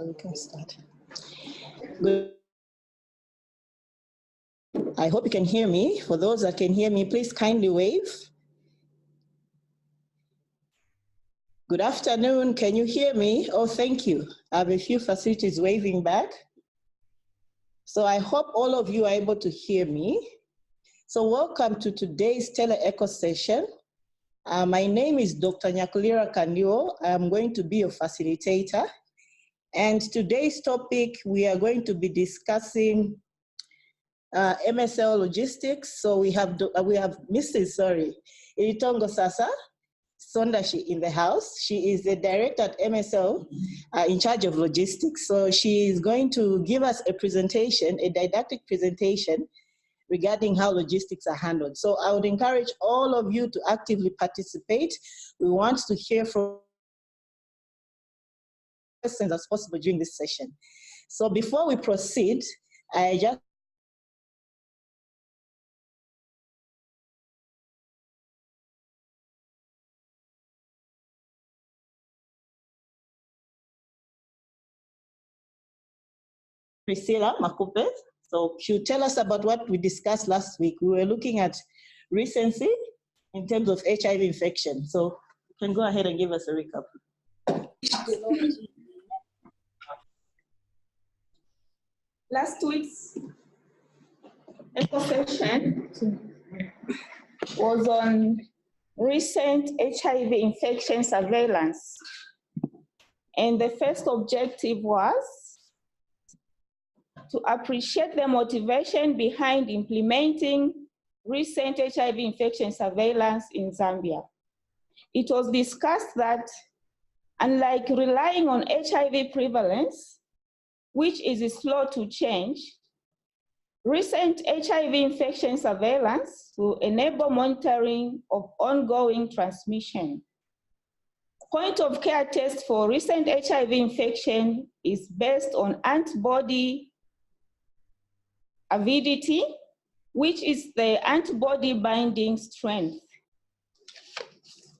So we can start. Good. I hope you can hear me. For those that can hear me, please kindly wave. Good afternoon. Can you hear me? Oh, thank you. I have a few facilities waving back. So I hope all of you are able to hear me. So welcome to today's tele-echo session. My name is Dr. Nyakulira Kandiwo. I'm going to be your facilitator. And today's topic, we are going to be discussing MSL Logistics. So we have Mrs. Ilitongo Saasa, Sondashi in the house. She is the director at MSL in charge of logistics. So she is going to give us a presentation, a didactic presentation regarding how logistics are handled. So I would encourage all of you to actively participate. We want to hear from questions as possible during this session. So before we proceed, I just Priscilla Makupe. So she'll tell us about what we discussed last week. We were looking at recency in terms of HIV infection. So you can go ahead and give us a recap. Last week's echo session was on recent HIV infection surveillance. And the first objective was to appreciate the motivation behind implementing recent HIV infection surveillance in Zambia. It was discussed that unlike relying on HIV prevalence, which is slow to change, recent HIV infection surveillance will enable monitoring of ongoing transmission. Point of care test for recent HIV infection is based on antibody avidity, which is the antibody binding strength.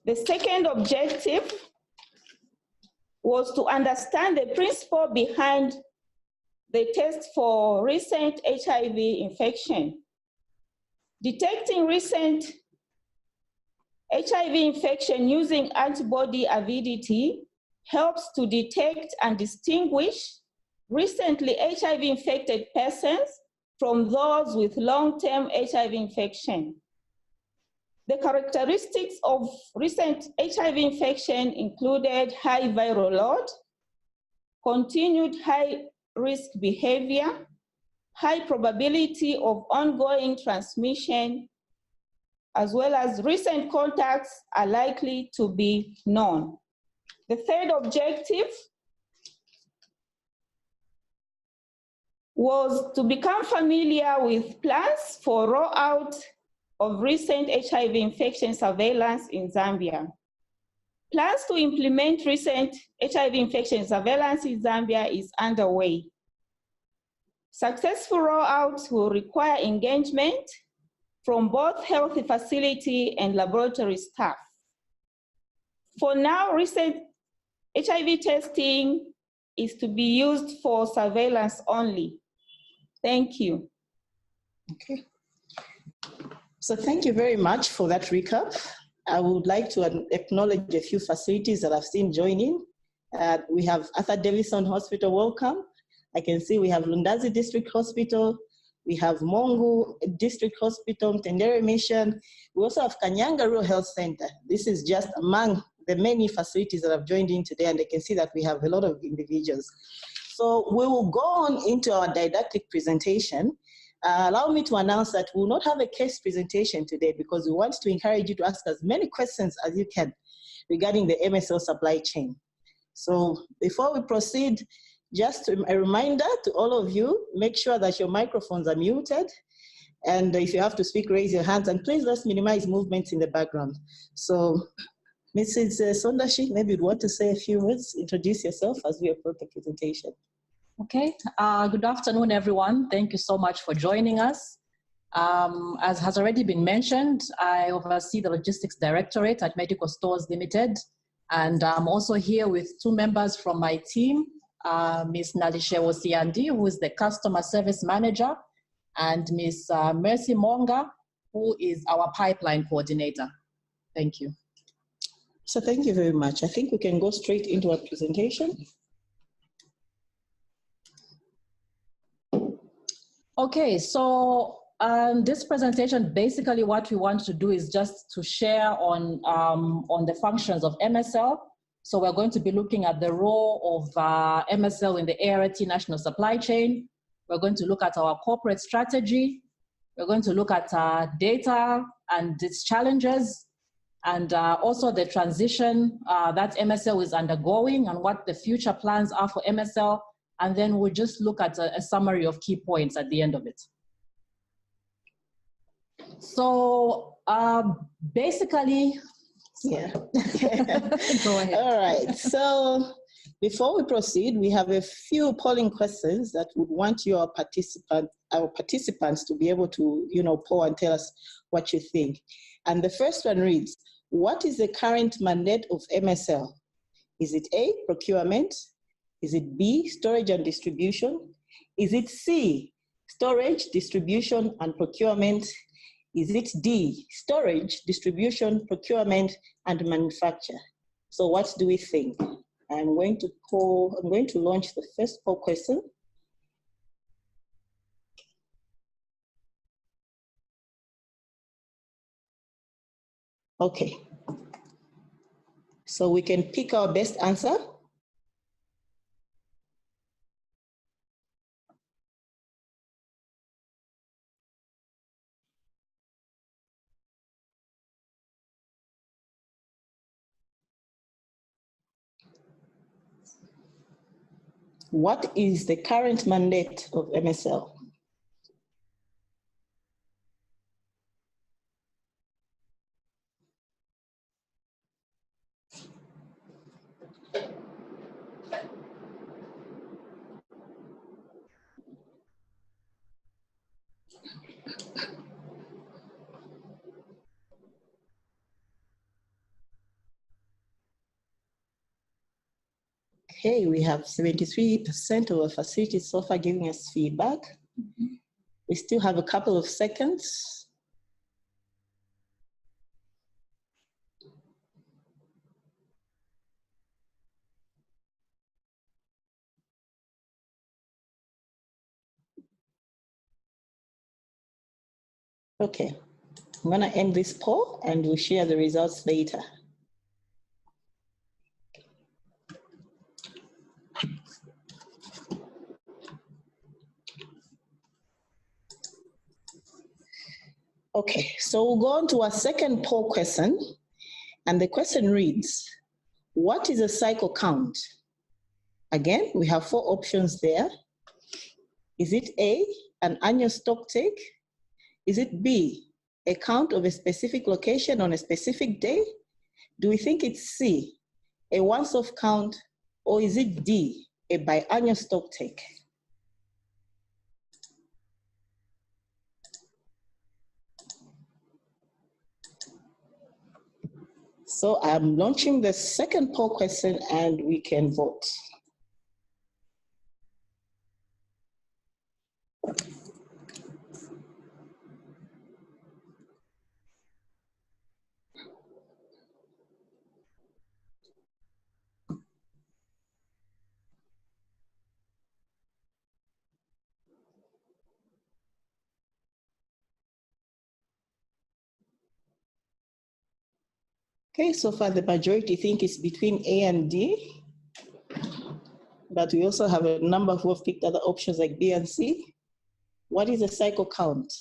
The second objective was to understand the principle behind the test for recent HIV infection. Detecting recent HIV infection using antibody avidity helps to detect and distinguish recently HIV infected persons from those with long-term HIV infection. The characteristics of recent HIV infection included high viral load, continued high risk behavior, high probability of ongoing transmission, as well as recent contacts are likely to be known. The third objective was to become familiar with plans for rollout of recent HIV infection surveillance in Zambia. Plans to implement recent HIV infection surveillance in Zambia is underway. Successful rollout will require engagement from both health facility and laboratory staff. For now, recent HIV testing is to be used for surveillance only. Thank you. Okay. So thank you very much for that recap. I would like to acknowledge a few facilities that I've seen joining. We have Arthur Davison Hospital, welcome. I can see we have Lundazi District Hospital, we have Mongu District Hospital, Mtendere Mission. We also have Kanyanga Rural Health Center. This is just among the many facilities that have joined in today, and I can see that we have a lot of individuals. So we will go on into our didactic presentation. Allow me to announce that we will not have a case presentation today because we want to encourage you to ask as many questions as you can regarding the MSL supply chain. So before we proceed, just a reminder to all of you, make sure that your microphones are muted. And if you have to speak, raise your hands. And please let's minimize movements in the background. So Mrs. Sondashi, maybe you'd want to say a few words, introduce yourself as we approach the presentation. Okay, good afternoon, everyone. Thank you so much for joining us. As has already been mentioned, I oversee the Logistics Directorate at Medical Stores Limited, and I'm also here with two members from my team, Ms. Nalishewo Siandi, who is the Customer Service Manager, and Ms. Mercy Monga, who is our Pipeline Coordinator. Thank you. So thank you very much. I think we can go straight into our presentation. Okay, so this presentation, basically what we want to do is just to share on the functions of MSL. So we're going to be looking at the role of MSL in the ART national supply chain. We're going to look at our corporate strategy. We're going to look at data and its challenges, and also the transition that MSL is undergoing and what the future plans are for MSL. And then we'll just look at a summary of key points at the end of it. So basically, yeah. Go ahead. All right. So before we proceed, we have a few polling questions that would want our participants to be able to, poll and tell us what you think. And the first one reads, what is the current mandate of MSL? Is it A, procurement? Is it B, storage and distribution? Is it C, storage, distribution, and procurement? Is it D, storage, distribution, procurement, and manufacture? So what do we think? I'm going to launch the first poll question. Okay. So we can pick our best answer. What is the current mandate of MSL? Okay, we have 73% of our facilities so far giving us feedback. Mm-hmm. We still have a couple of seconds. Okay, I'm gonna end this poll and we'll share the results later. Okay, so we'll go on to our second poll question, and the question reads, what is a cycle count? Again, we have 4 options there. Is it A, an annual stock take? Is it B, a count of a specific location on a specific day? Do we think it's C, a once-off count? Or is it D, a biannual stock take? So I'm launching the second poll question and we can vote. Okay, so far the majority think it's between A and D, but we also have a number who have picked other options like B and C. What is a cycle count?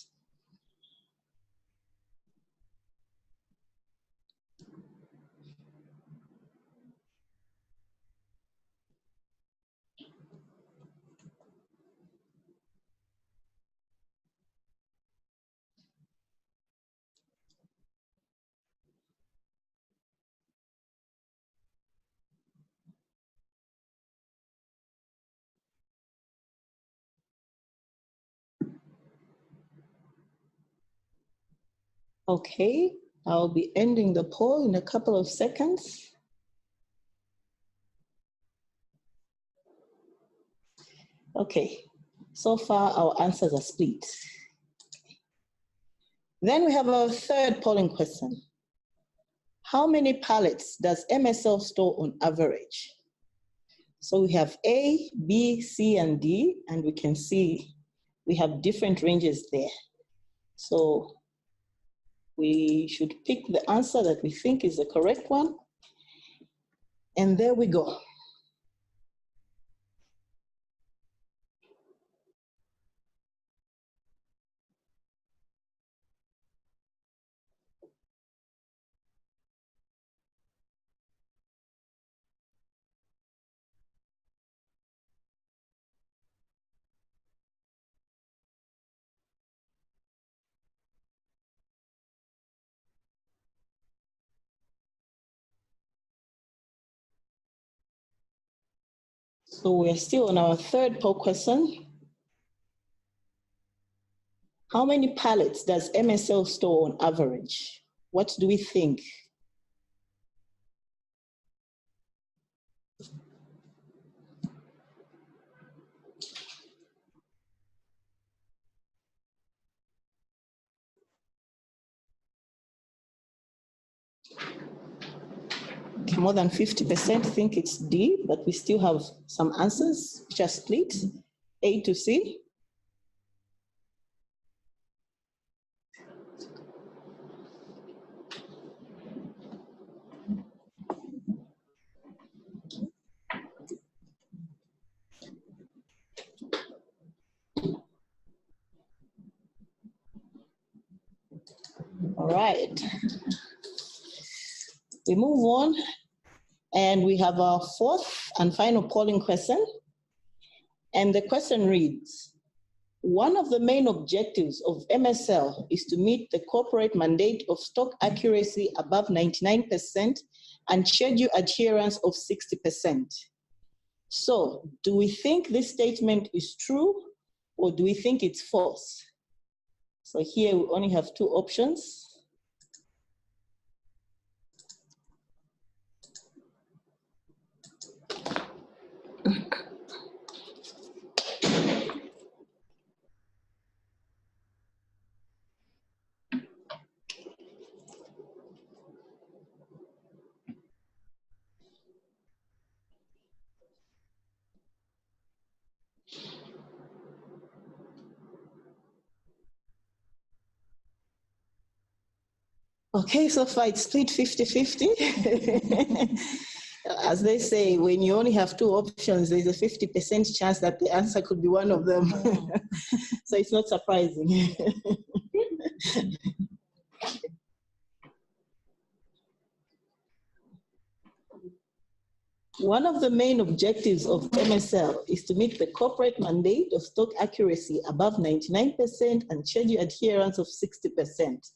Okay, I'll be ending the poll in a couple of seconds. Okay, so far our answers are split. Then we have our third polling question. How many pallets does MSL store on average? So we have A, B, C, and D, and we can see we have different ranges there. So we should pick the answer that we think is the correct one. And there we go. So we're still on our third poll question. How many pallets does MSL store on average? What do we think? Okay, more than 50% think it's D, but we still have some answers which are split, A to C. All right. We move on, and we have our fourth and final polling question. And the question reads, one of the main objectives of MSL is to meet the corporate mandate of stock accuracy above 99% and schedule adherence of 60%. So do we think this statement is true, or do we think it's false? So here we only have two options. Okay, so far it's split 50-50. As they say, when you only have two options, there's a 50% chance that the answer could be one of them. So it's not surprising. One of the main objectives of MSL is to meet the corporate mandate of stock accuracy above 99% and schedule adherence of 60%.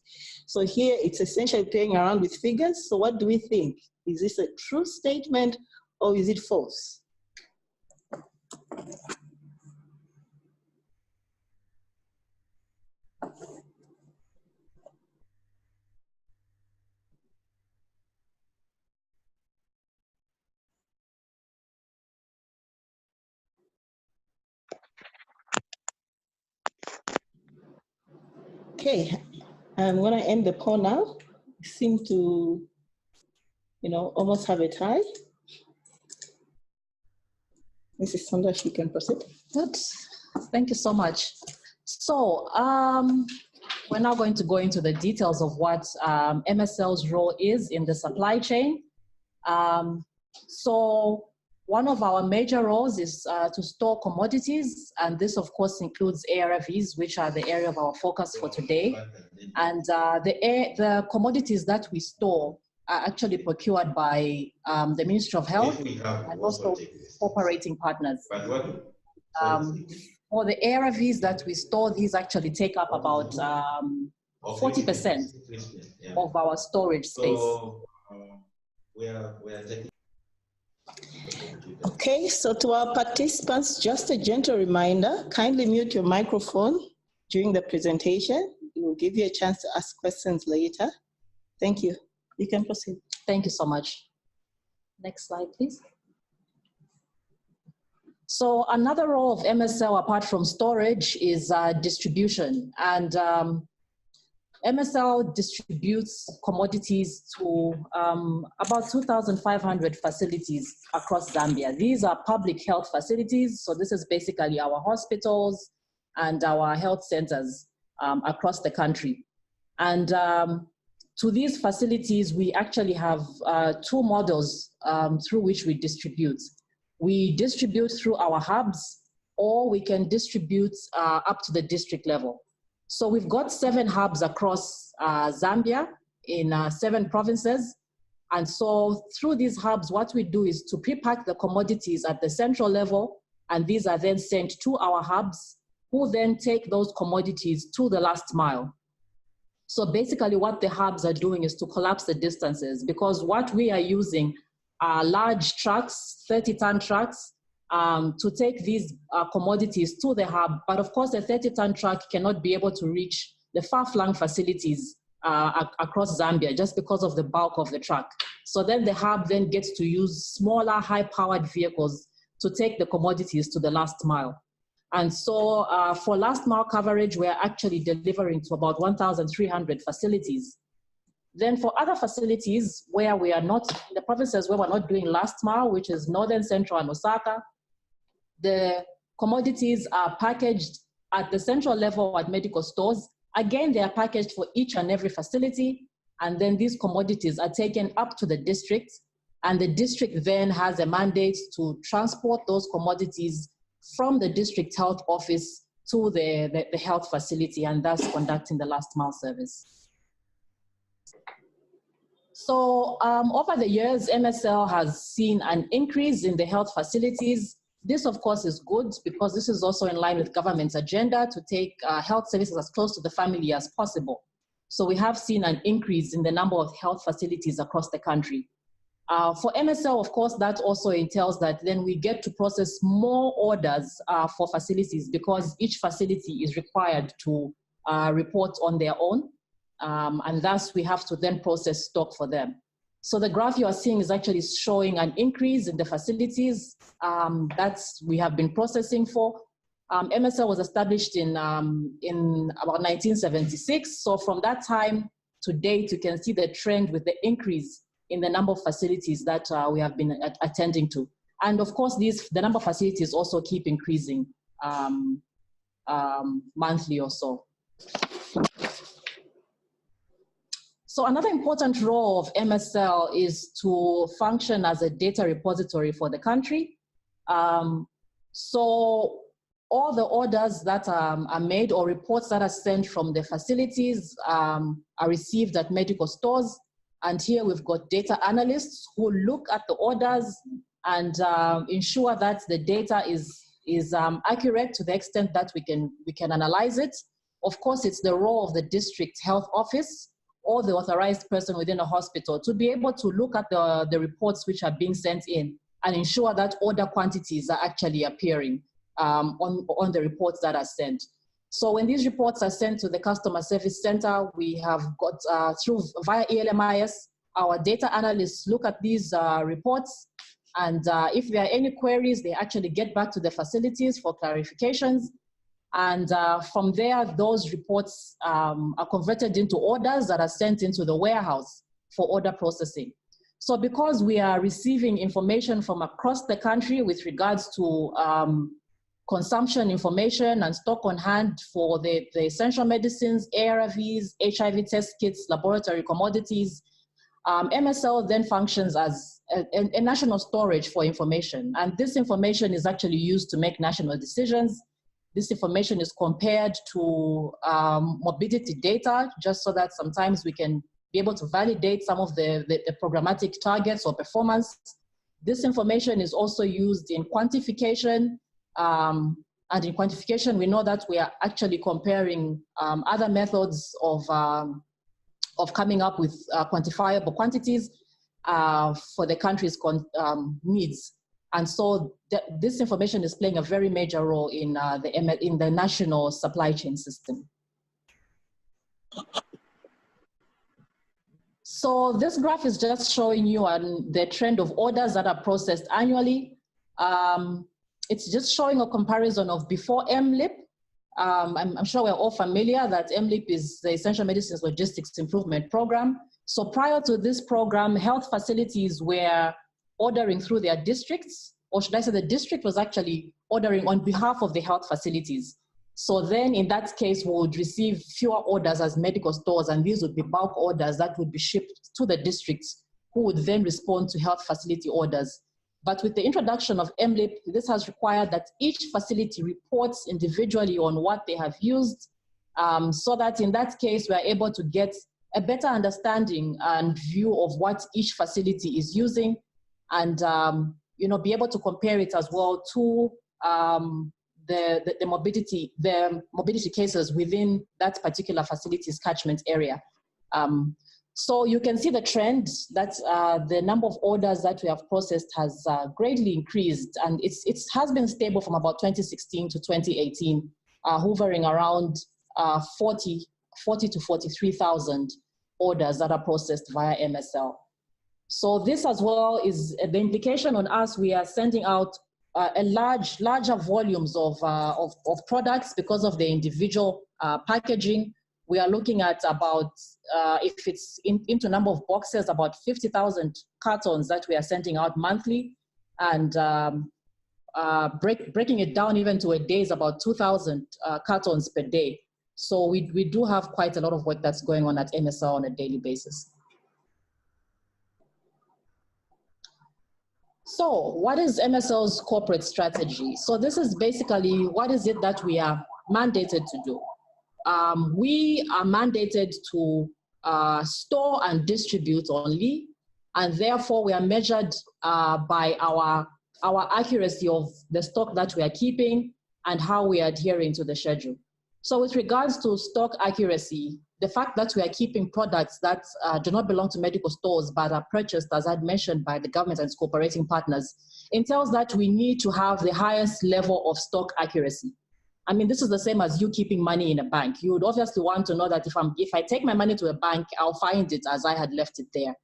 So here it's essentially playing around with figures. So what do we think? Is this a true statement or is it false? Okay, I'm gonna end the poll now. We seem to, almost have a tie. Mrs. Sondashi, you can proceed. Good. Thank you so much. So we're now going to go into the details of what MSL's role is in the supply chain. So one of our major roles is to store commodities, and this of course includes ARVs, which are the area of our focus for today. And the commodities that we store are actually procured by the Ministry of Health and also operating partners. For the ARVs that we store, these actually take up about 40% of our storage space. Okay, so to our participants, just a gentle reminder, kindly mute your microphone during the presentation. We will give you a chance to ask questions later. Thank you. You can proceed. Thank you so much. Next slide, please. So another role of MSL apart from storage is distribution. And MSL distributes commodities to about 2,500 facilities across Zambia. These are public health facilities. So this is basically our hospitals and our health centers across the country. And to these facilities, we actually have two models through which we distribute. We distribute through our hubs, or we can distribute up to the district level. So we've got 7 hubs across Zambia in 7 provinces. And so through these hubs, what we do is to pre-pack the commodities at the central level, and these are then sent to our hubs, who then take those commodities to the last mile. So basically what the hubs are doing is to collapse the distances, because what we are using are large trucks, 30-ton trucks, to take these commodities to the hub. But of course, a 30-ton truck cannot be able to reach the far-flung facilities across Zambia just because of the bulk of the truck. So then the hub then gets to use smaller, high-powered vehicles to take the commodities to the last mile. And so for last mile coverage, we're actually delivering to about 1,300 facilities. Then for other facilities where we are not, in the provinces where we're not doing last mile, which is Northern, Central, and Osaka, the commodities are packaged at the central level at medical stores. Again, they are packaged for each and every facility. And then these commodities are taken up to the district. And the district then has a mandate to transport those commodities from the district health office to the health facility, and thus conducting the last mile service. So over the years, MSL has seen an increase in the health facilities. This, of course, is good because this is also in line with government's agenda to take health services as close to the family as possible. So we have seen an increase in the number of health facilities across the country. For MSL, of course, that also entails that then we get to process more orders for facilities, because each facility is required to report on their own. And thus we have to then process stock for them. So the graph you are seeing is actually showing an increase in the facilities that we have been processing for. MSL was established in about 1976. So from that time to date, you can see the trend with the increase in the number of facilities that we have been attending to. And of course, the number of facilities also keep increasing monthly or so. So another important role of MSL is to function as a data repository for the country. So all the orders that are made or reports that are sent from the facilities are received at medical stores. And here we've got data analysts who look at the orders and ensure that the data is accurate to the extent that we can analyze it. Of course, it's the role of the district health office or the authorized person within a hospital to be able to look at the reports which are being sent in and ensure that order quantities are actually appearing on the reports that are sent. So when these reports are sent to the customer service center, we have got via ELMIS, our data analysts look at these reports, and if there are any queries, they actually get back to the facilities for clarifications. And from there, those reports are converted into orders that are sent into the warehouse for order processing. So because we are receiving information from across the country with regards to consumption information and stock on hand for the essential medicines, ARVs, HIV test kits, laboratory commodities, MSL then functions as a national storage for information. And this information is actually used to make national decisions. This information is compared to morbidity data, just so that sometimes we can be able to validate some of the programmatic targets or performance. This information is also used in quantification. And in quantification, we know that we are actually comparing other methods of coming up with quantifiable quantities for the country's needs. And so this information is playing a very major role in the national supply chain system. So this graph is just showing you the trend of orders that are processed annually. it's just showing a comparison of before MLIP. I'm sure we're all familiar that MLIP is the Essential Medicines Logistics Improvement Program. So prior to this program, health facilities were ordering through their districts, or should I say the district was actually ordering on behalf of the health facilities. So then in that case, we would receive fewer orders as medical stores, and these would be bulk orders that would be shipped to the districts, who would then respond to health facility orders. But with the introduction of MLIP, this has required that each facility reports individually on what they have used, so that in that case, we are able to get a better understanding and view of what each facility is using, and be able to compare it as well to the morbidity cases within that particular facility's catchment area. So you can see the trend that the number of orders that we have processed has greatly increased, and it has been stable from about 2016 to 2018, hovering around 40 to 43,000 orders that are processed via MSL. So this as well is the implication on us. We are sending out larger volumes of products because of the individual packaging. We are looking at about, if it's into number of boxes, about 50,000 cartons that we are sending out monthly, and breaking it down even to a day is about 2,000 cartons per day. So we do have quite a lot of work that's going on at MSL on a daily basis. So what is MSL's corporate strategy? So this is basically what is it that we are mandated to do. We are mandated to store and distribute only, and therefore we are measured by our accuracy of the stock that we are keeping and how we are adhering to the schedule. So with regards to stock accuracy, the fact that we are keeping products that do not belong to medical stores but are purchased, as I mentioned, by the government and its cooperating partners, entails that we need to have the highest level of stock accuracy. I mean, this is the same as you keeping money in a bank. You would obviously want to know that if I take my money to a bank, I'll find it as I had left it there.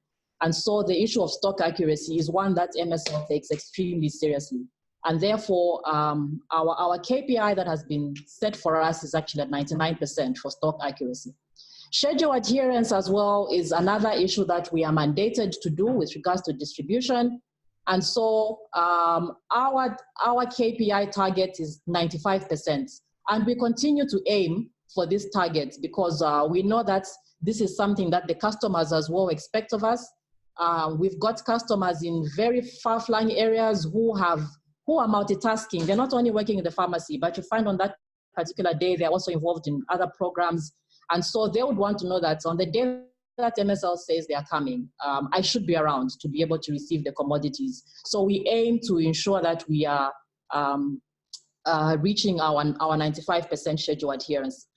And so the issue of stock accuracy is one that MSL takes extremely seriously. And therefore, our KPI that has been set for us is actually at 99% for stock accuracy. Schedule adherence as well is another issue that we are mandated to do with regards to distribution. And so our KPI target is 95%. And we continue to aim for this target because we know that this is something that the customers as well expect of us. We've got customers in very far-flung areas who are multitasking. They're not only working in the pharmacy, but you find on that particular day, they're also involved in other programs. And so they would want to know that on the day that MSL says they are coming, I should be around to be able to receive the commodities. So we aim to ensure that we are reaching our 95% schedule adherence.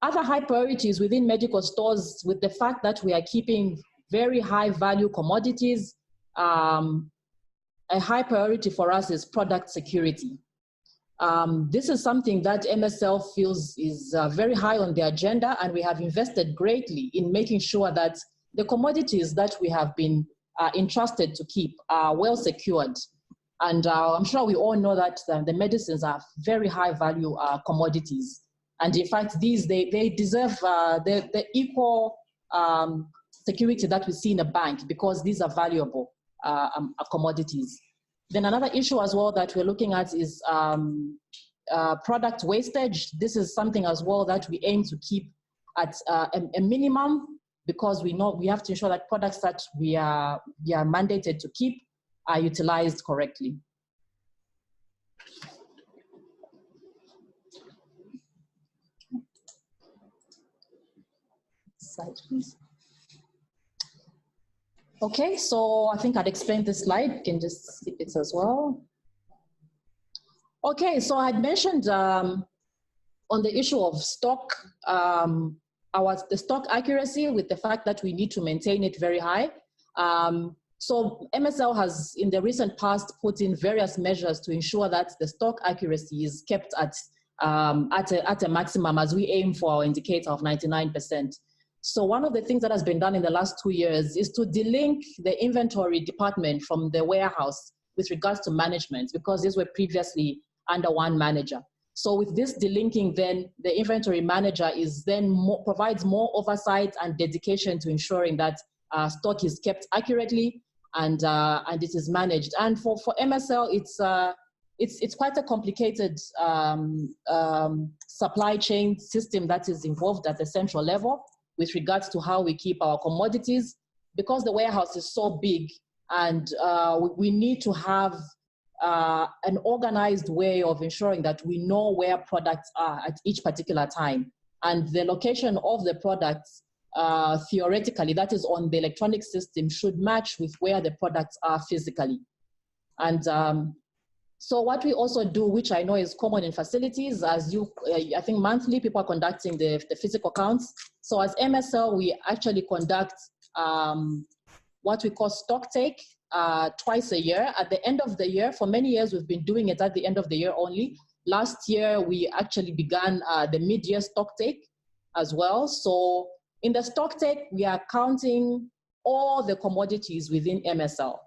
Other high priorities within medical stores, with the fact that we are keeping very high value commodities, a high priority for us is product security. This is something that MSL feels is very high on the agenda, and we have invested greatly in making sure that the commodities that we have been entrusted to keep are well secured. And I'm sure we all know that the medicines are very high value commodities. And in fact, they deserve the equal security that we see in a bank because these are valuable commodities. Then another issue as well that we're looking at is product wastage. This is something as well that we aim to keep at a minimum because we know we have to ensure that products that we are mandated to keep are utilized correctly. Slide, please. Okay, so I think I'd explained this slide. You can just skip it as well. Okay, so I had mentioned on the issue of stock, the stock accuracy with the fact that we need to maintain it very high. So MSL has in the recent past put in various measures to ensure that the stock accuracy is kept at a maximum as we aim for our indicator of 99%. So one of the things that has been done in the last 2 years is to delink the inventory department from the warehouse with regards to management, because these were previously under one manager. So with this delinking, then the inventory manager is then provides more oversight and dedication to ensuring that stock is kept accurately and it is managed. And for MSL, it's quite a complicated supply chain system that is involved at the central level with regards to how we keep our commodities, because the warehouse is so big, and we need to have an organized way of ensuring that we know where products are at each particular time. And the location of the products, theoretically, that is on the electronic system, should match with where the products are physically. And so what we also do, which I know is common in facilities, as I think monthly people are conducting the physical counts. So as MSL, we actually conduct what we call stock take twice a year. At the end of the year, for many years, we've been doing it at the end of the year only. Last year, we actually began the mid-year stock take as well. So in the stock take, we are counting all the commodities within MSL.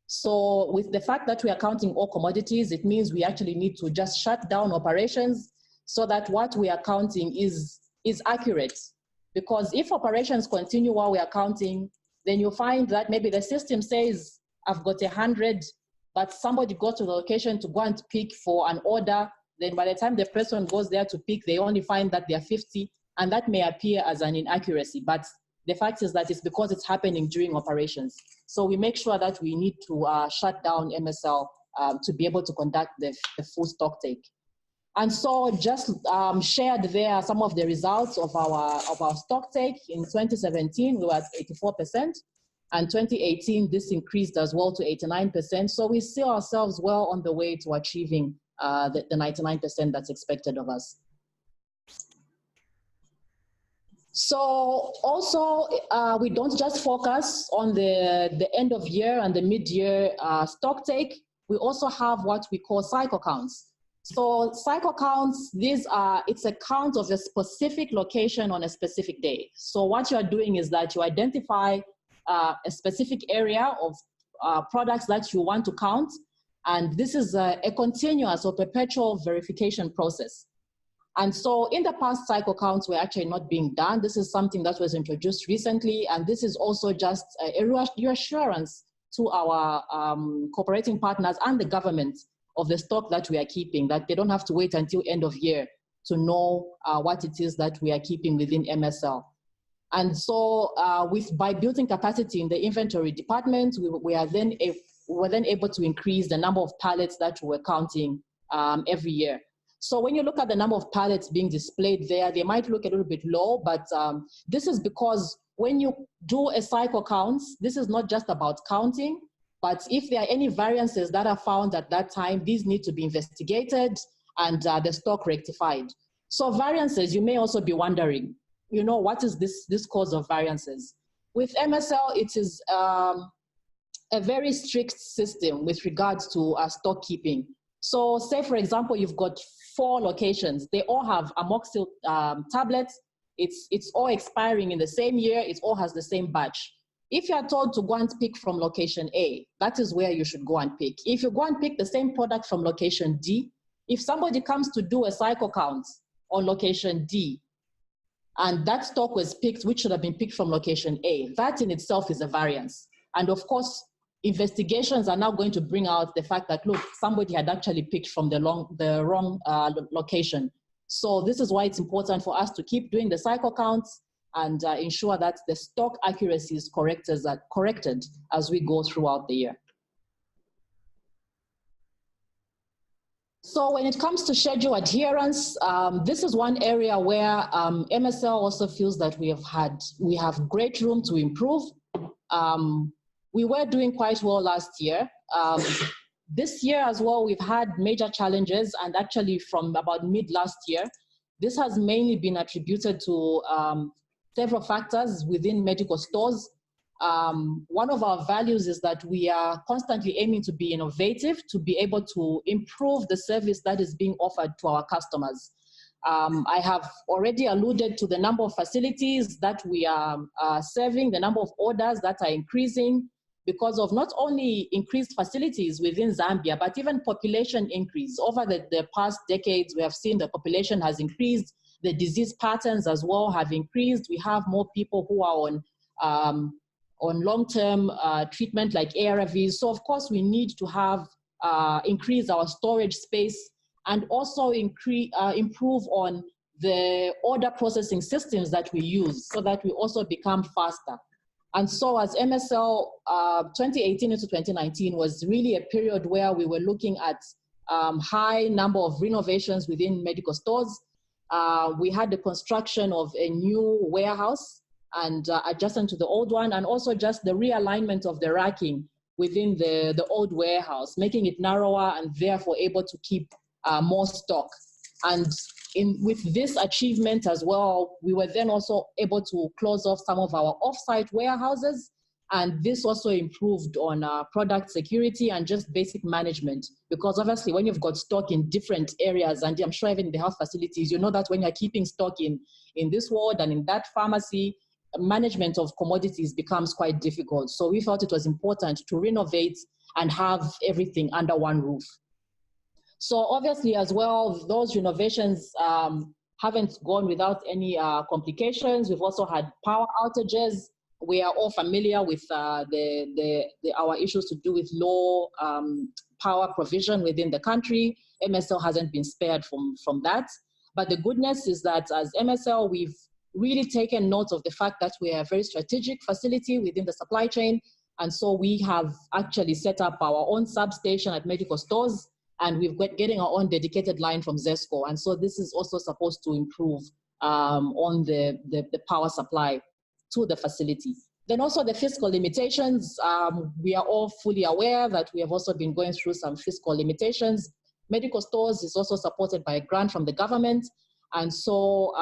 So with the fact that we are counting all commodities, it means we actually need to just shut down operations so that what we are counting is accurate. Because if operations continue while we are counting, then you'll find that maybe the system says, I've got 100, but somebody got to the location to go and pick for an order. Then by the time the person goes there to pick, they only find that they're 50, and that may appear as an inaccuracy. But the fact is that it's because it's happening during operations. So we make sure that we need to shut down MSL to be able to conduct the full stock take. And so just shared there some of the results of our stock take. In 2017, we were at 84%. And 2018, this increased as well to 89%. So we see ourselves well on the way to achieving the 99% that's expected of us. So also, we don't just focus on the end of year and the mid-year stock take. We also have what we call cycle counts. So cycle counts, it's a count of a specific location on a specific day. So what you're doing is that you identify a specific area of products that you want to count. And this is a continuous or perpetual verification process. And so in the past, cycle counts were actually not being done. This is something that was introduced recently. And this is also just a reassurance to our cooperating partners and the government of the stock that we are keeping, that they don't have to wait until end of year to know what it is that we are keeping within MSL. And so by building capacity in the inventory department, we were then able to increase the number of pallets that we were counting every year. So when you look at the number of pallets being displayed there, they might look a little bit low, but this is because when you do a cycle count, this is not just about counting, but if there are any variances that are found at that time, these need to be investigated and the stock rectified. So variances, you may also be wondering, you know, what is this cause of variances? With MSL, it is a very strict system with regards to stock keeping. So say, for example, you've got 4 locations. They all have amoxil tablets. It's all expiring in the same year. It all has the same batch. If you are told to go and pick from location A, that is where you should go and pick. If you go and pick the same product from location D, if somebody comes to do a cycle count on location D, and that stock was picked, which should have been picked from location A, that in itself is a variance. And of course, investigations are now going to bring out the fact that, look, somebody had actually picked from the wrong location. So this is why it's important for us to keep doing the cycle counts and ensure that the stock accuracy is corrected as we go throughout the year. So when it comes to schedule adherence, this is one area where MSL also feels that we have great room to improve. We were doing quite well last year. This year as well, we've had major challenges, and actually from about mid last year, this has mainly been attributed to several factors within medical stores. One of our values is that we are constantly aiming to be innovative, to be able to improve the service that is being offered to our customers. I have already alluded to the number of facilities that we are serving, the number of orders that are increasing, because of not only increased facilities within Zambia, but even population increase. Over the past decades, we have seen the population has increased, the disease patterns as well have increased. We have more people who are on long-term treatment like ARVs. So of course, we need to have increase our storage space and also improve on the order processing systems that we use so that we also become faster. And so as MSL, 2018 into 2019 was really a period where we were looking at high number of renovations within medical stores. We had the construction of a new warehouse and adjacent to the old one, and also just the realignment of the racking within the old warehouse, making it narrower and therefore able to keep more stock. And with this achievement as well, we were then also able to close off some of our off-site warehouses, and this also improved on product security and just basic management, because obviously when you've got stock in different areas, and I'm sure even in the health facilities, you know that when you're keeping stock in this ward and in that pharmacy, management of commodities becomes quite difficult. So we felt it was important to renovate and have everything under one roof. So obviously as well, those renovations haven't gone without any complications. We've also had power outages. We are all familiar with our issues to do with low power provision within the country. MSL hasn't been spared from that. But the goodness is that as MSL, we've really taken note of the fact that we are a very strategic facility within the supply chain. And so we have actually set up our own substation at medical stores, and we've got getting our own dedicated line from ZESCO. And so this is also supposed to improve on the power supply to the facility. Then also the fiscal limitations, we are all fully aware that we have also been going through some fiscal limitations. Medical stores is also supported by a grant from the government. And so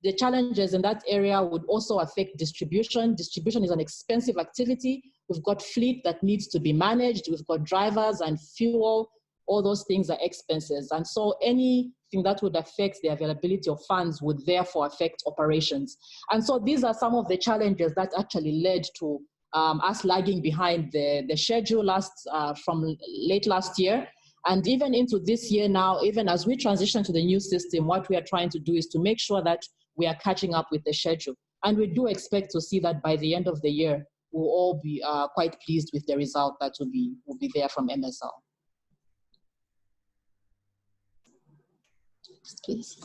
the challenges in that area would also affect distribution. Distribution is an expensive activity. We've got fleet that needs to be managed. We've got drivers and fuel. All those things are expenses. And so anything that would affect the availability of funds would therefore affect operations. And so these are some of the challenges that actually led to us lagging behind the schedule from late last year. And even into this year now, even as we transition to the new system, what we are trying to do is to make sure that we are catching up with the schedule. And we do expect to see that by the end of the year, we'll all be quite pleased with the result that will be there from MSL. Please.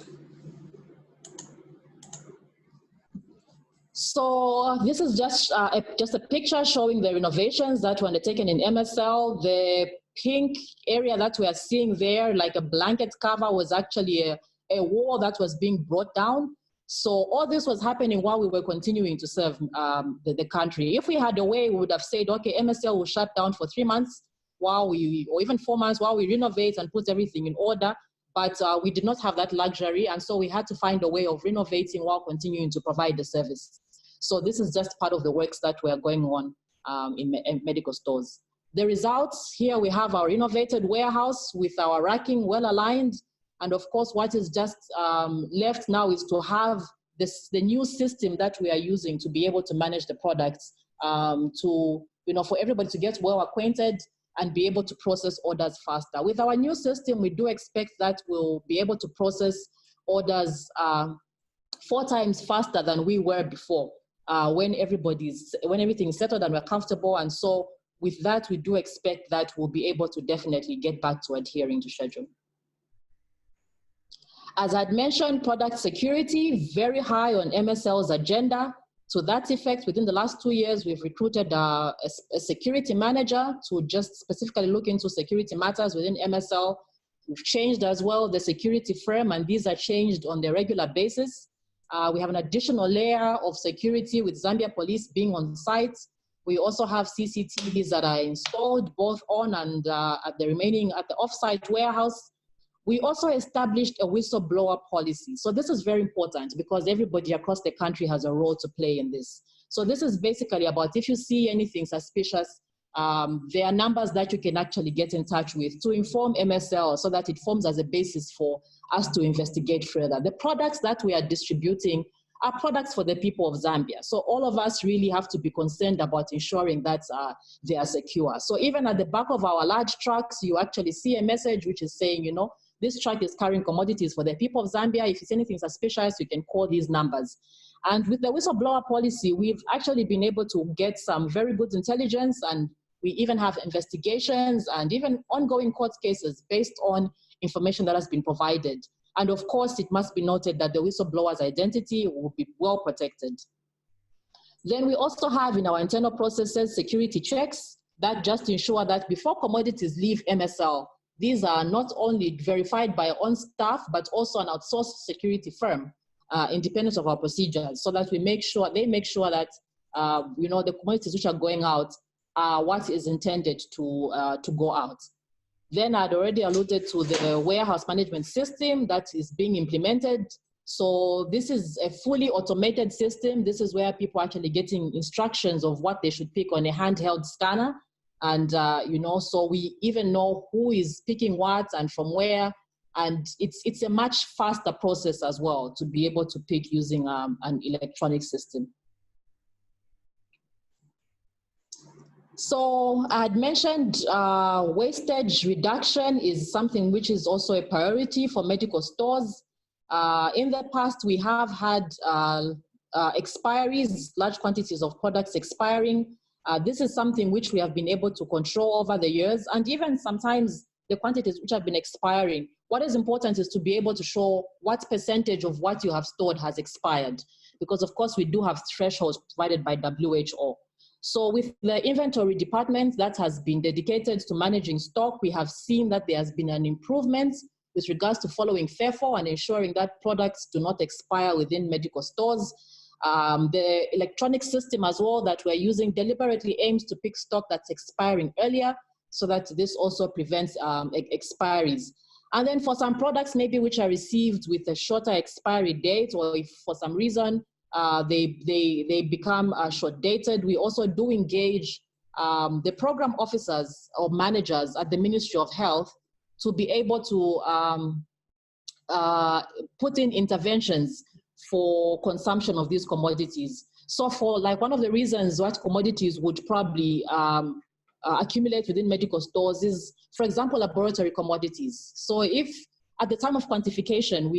So this is just a picture showing the renovations that were undertaken in MSL. The pink area that we are seeing there, like a blanket cover, was actually a wall that was being brought down. So all this was happening while we were continuing to serve the country. If we had a way, we would have said, okay, MSL will shut down for 3 months or even 4 months while we renovate and put everything in order. But we did not have that luxury, and so we had to find a way of renovating while continuing to provide the service. So this is just part of the works that were going on in medical stores. The results, here we have our renovated warehouse with our racking well aligned. And of course, what is just left now is to have the new system that we are using to be able to manage the products, for everybody to get well acquainted and be able to process orders faster. With our new system, we do expect that we'll be able to process orders 4 times faster than we were before, when everything is settled and we're comfortable. And so with that, we do expect that we'll be able to definitely get back to adhering to schedule. As I'd mentioned, product security, very high on MSL's agenda. To that effect, within the last 2 years, we've recruited a security manager to just specifically look into security matters within MSL. We've changed as well the security firm, and these are changed on a regular basis. We have an additional layer of security with Zambia Police being on site. We also have CCTVs that are installed both on and at the off-site warehouse. We also established a whistleblower policy. So this is very important because everybody across the country has a role to play in this. So this is basically about if you see anything suspicious, there are numbers that you can actually get in touch with to inform MSL so that it forms as a basis for us to investigate further. The products that we are distributing are products for the people of Zambia. So all of us really have to be concerned about ensuring that they are secure. So even at the back of our large trucks, you actually see a message which is saying, you know, this truck is carrying commodities for the people of Zambia. If it's anything suspicious, you can call these numbers. And with the whistleblower policy, we've actually been able to get some very good intelligence, and we even have investigations and even ongoing court cases based on information that has been provided. And of course, it must be noted that the whistleblower's identity will be well protected. Then we also have in our internal processes security checks that just ensure that before commodities leave MSL, these are not only verified by our own staff, but also an outsourced security firm, independent of our procedures, so that they make sure that you know, the commodities which are going out are what is intended to go out. Then I'd already alluded to the warehouse management system that is being implemented. So this is a fully automated system. This is where people are actually getting instructions of what they should pick on a handheld scanner. And, you know, so we even know who is picking what and from where. And it's a much faster process as well to be able to pick using an electronic system. So I had mentioned wastage reduction is something which is also a priority for medical stores. In the past, we have had expiries, large quantities of products expiring. This is something which we have been able to control over the years, and even sometimes the quantities which have been expiring. What is important is to be able to show what percentage of what you have stored has expired, because of course we do have thresholds provided by WHO. So with the inventory department that has been dedicated to managing stock, we have seen that there has been an improvement with regards to following FEFO and ensuring that products do not expire within medical stores. The electronic system as well that we're using deliberately aims to pick stock that's expiring earlier, so that this also prevents expiries. And then for some products maybe which are received with a shorter expiry date, or if for some reason they become short dated, we also do engage the program officers or managers at the Ministry of Health to be able to put in interventions for consumption of these commodities. So for like one of the reasons what commodities would probably accumulate within medical stores is, for example, laboratory commodities. So if at the time of quantification,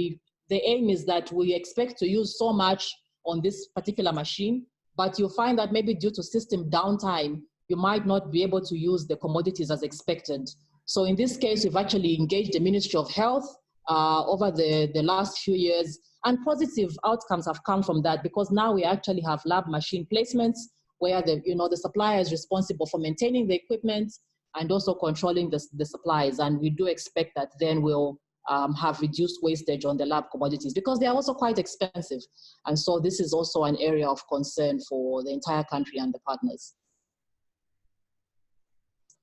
the aim is that we expect to use so much on this particular machine, but you'll find that maybe due to system downtime, you might not be able to use the commodities as expected. So in this case, we've actually engaged the Ministry of Health over the last few years, and positive outcomes have come from that, because now we actually have lab machine placements where the supplier is responsible for maintaining the equipment and also controlling the supplies. And we do expect that then we'll have reduced wastage on the lab commodities, because they are also quite expensive. And so this is also an area of concern for the entire country and the partners.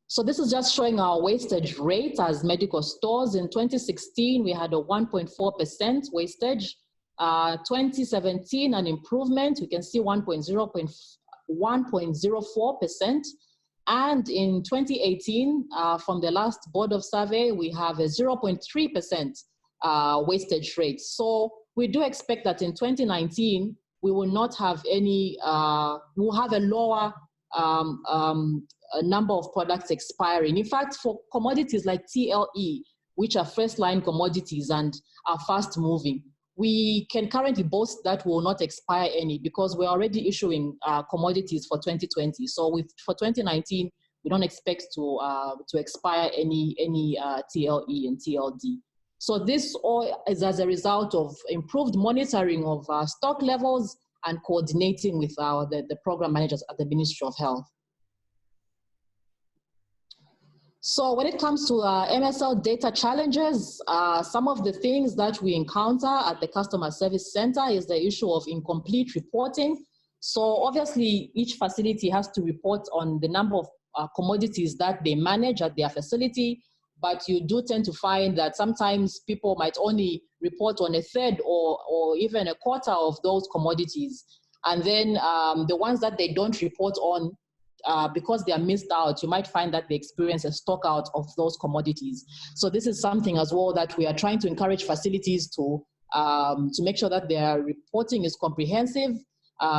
So this is just showing our wastage rate as medical stores. In 2016, we had a 1.4% wastage. 2017, an improvement, we can see 1.04%. And in 2018, from the last Board of Survey, we have a 0.3% wastage rate. So we do expect that in 2019, we will not have any, we'll have a lower number of products expiring. In fact, for commodities like TLE, which are first-line commodities and are fast-moving, we can currently boast that we will not expire any, because we're already issuing commodities for 2020. So for 2019, we don't expect to expire any TLE and TLD. So this all is as a result of improved monitoring of stock levels and coordinating with the program managers at the Ministry of Health. So when it comes to MSL data challenges, some of the things that we encounter at the Customer Service Center is the issue of incomplete reporting. So obviously each facility has to report on the number of commodities that they manage at their facility, but you do tend to find that sometimes people might only report on a third or even a quarter of those commodities. And then the ones that they don't report on, because they are missed out, you might find that they experience a stock out of those commodities. So this is something as well that we are trying to encourage facilities to to make sure that their reporting is comprehensive.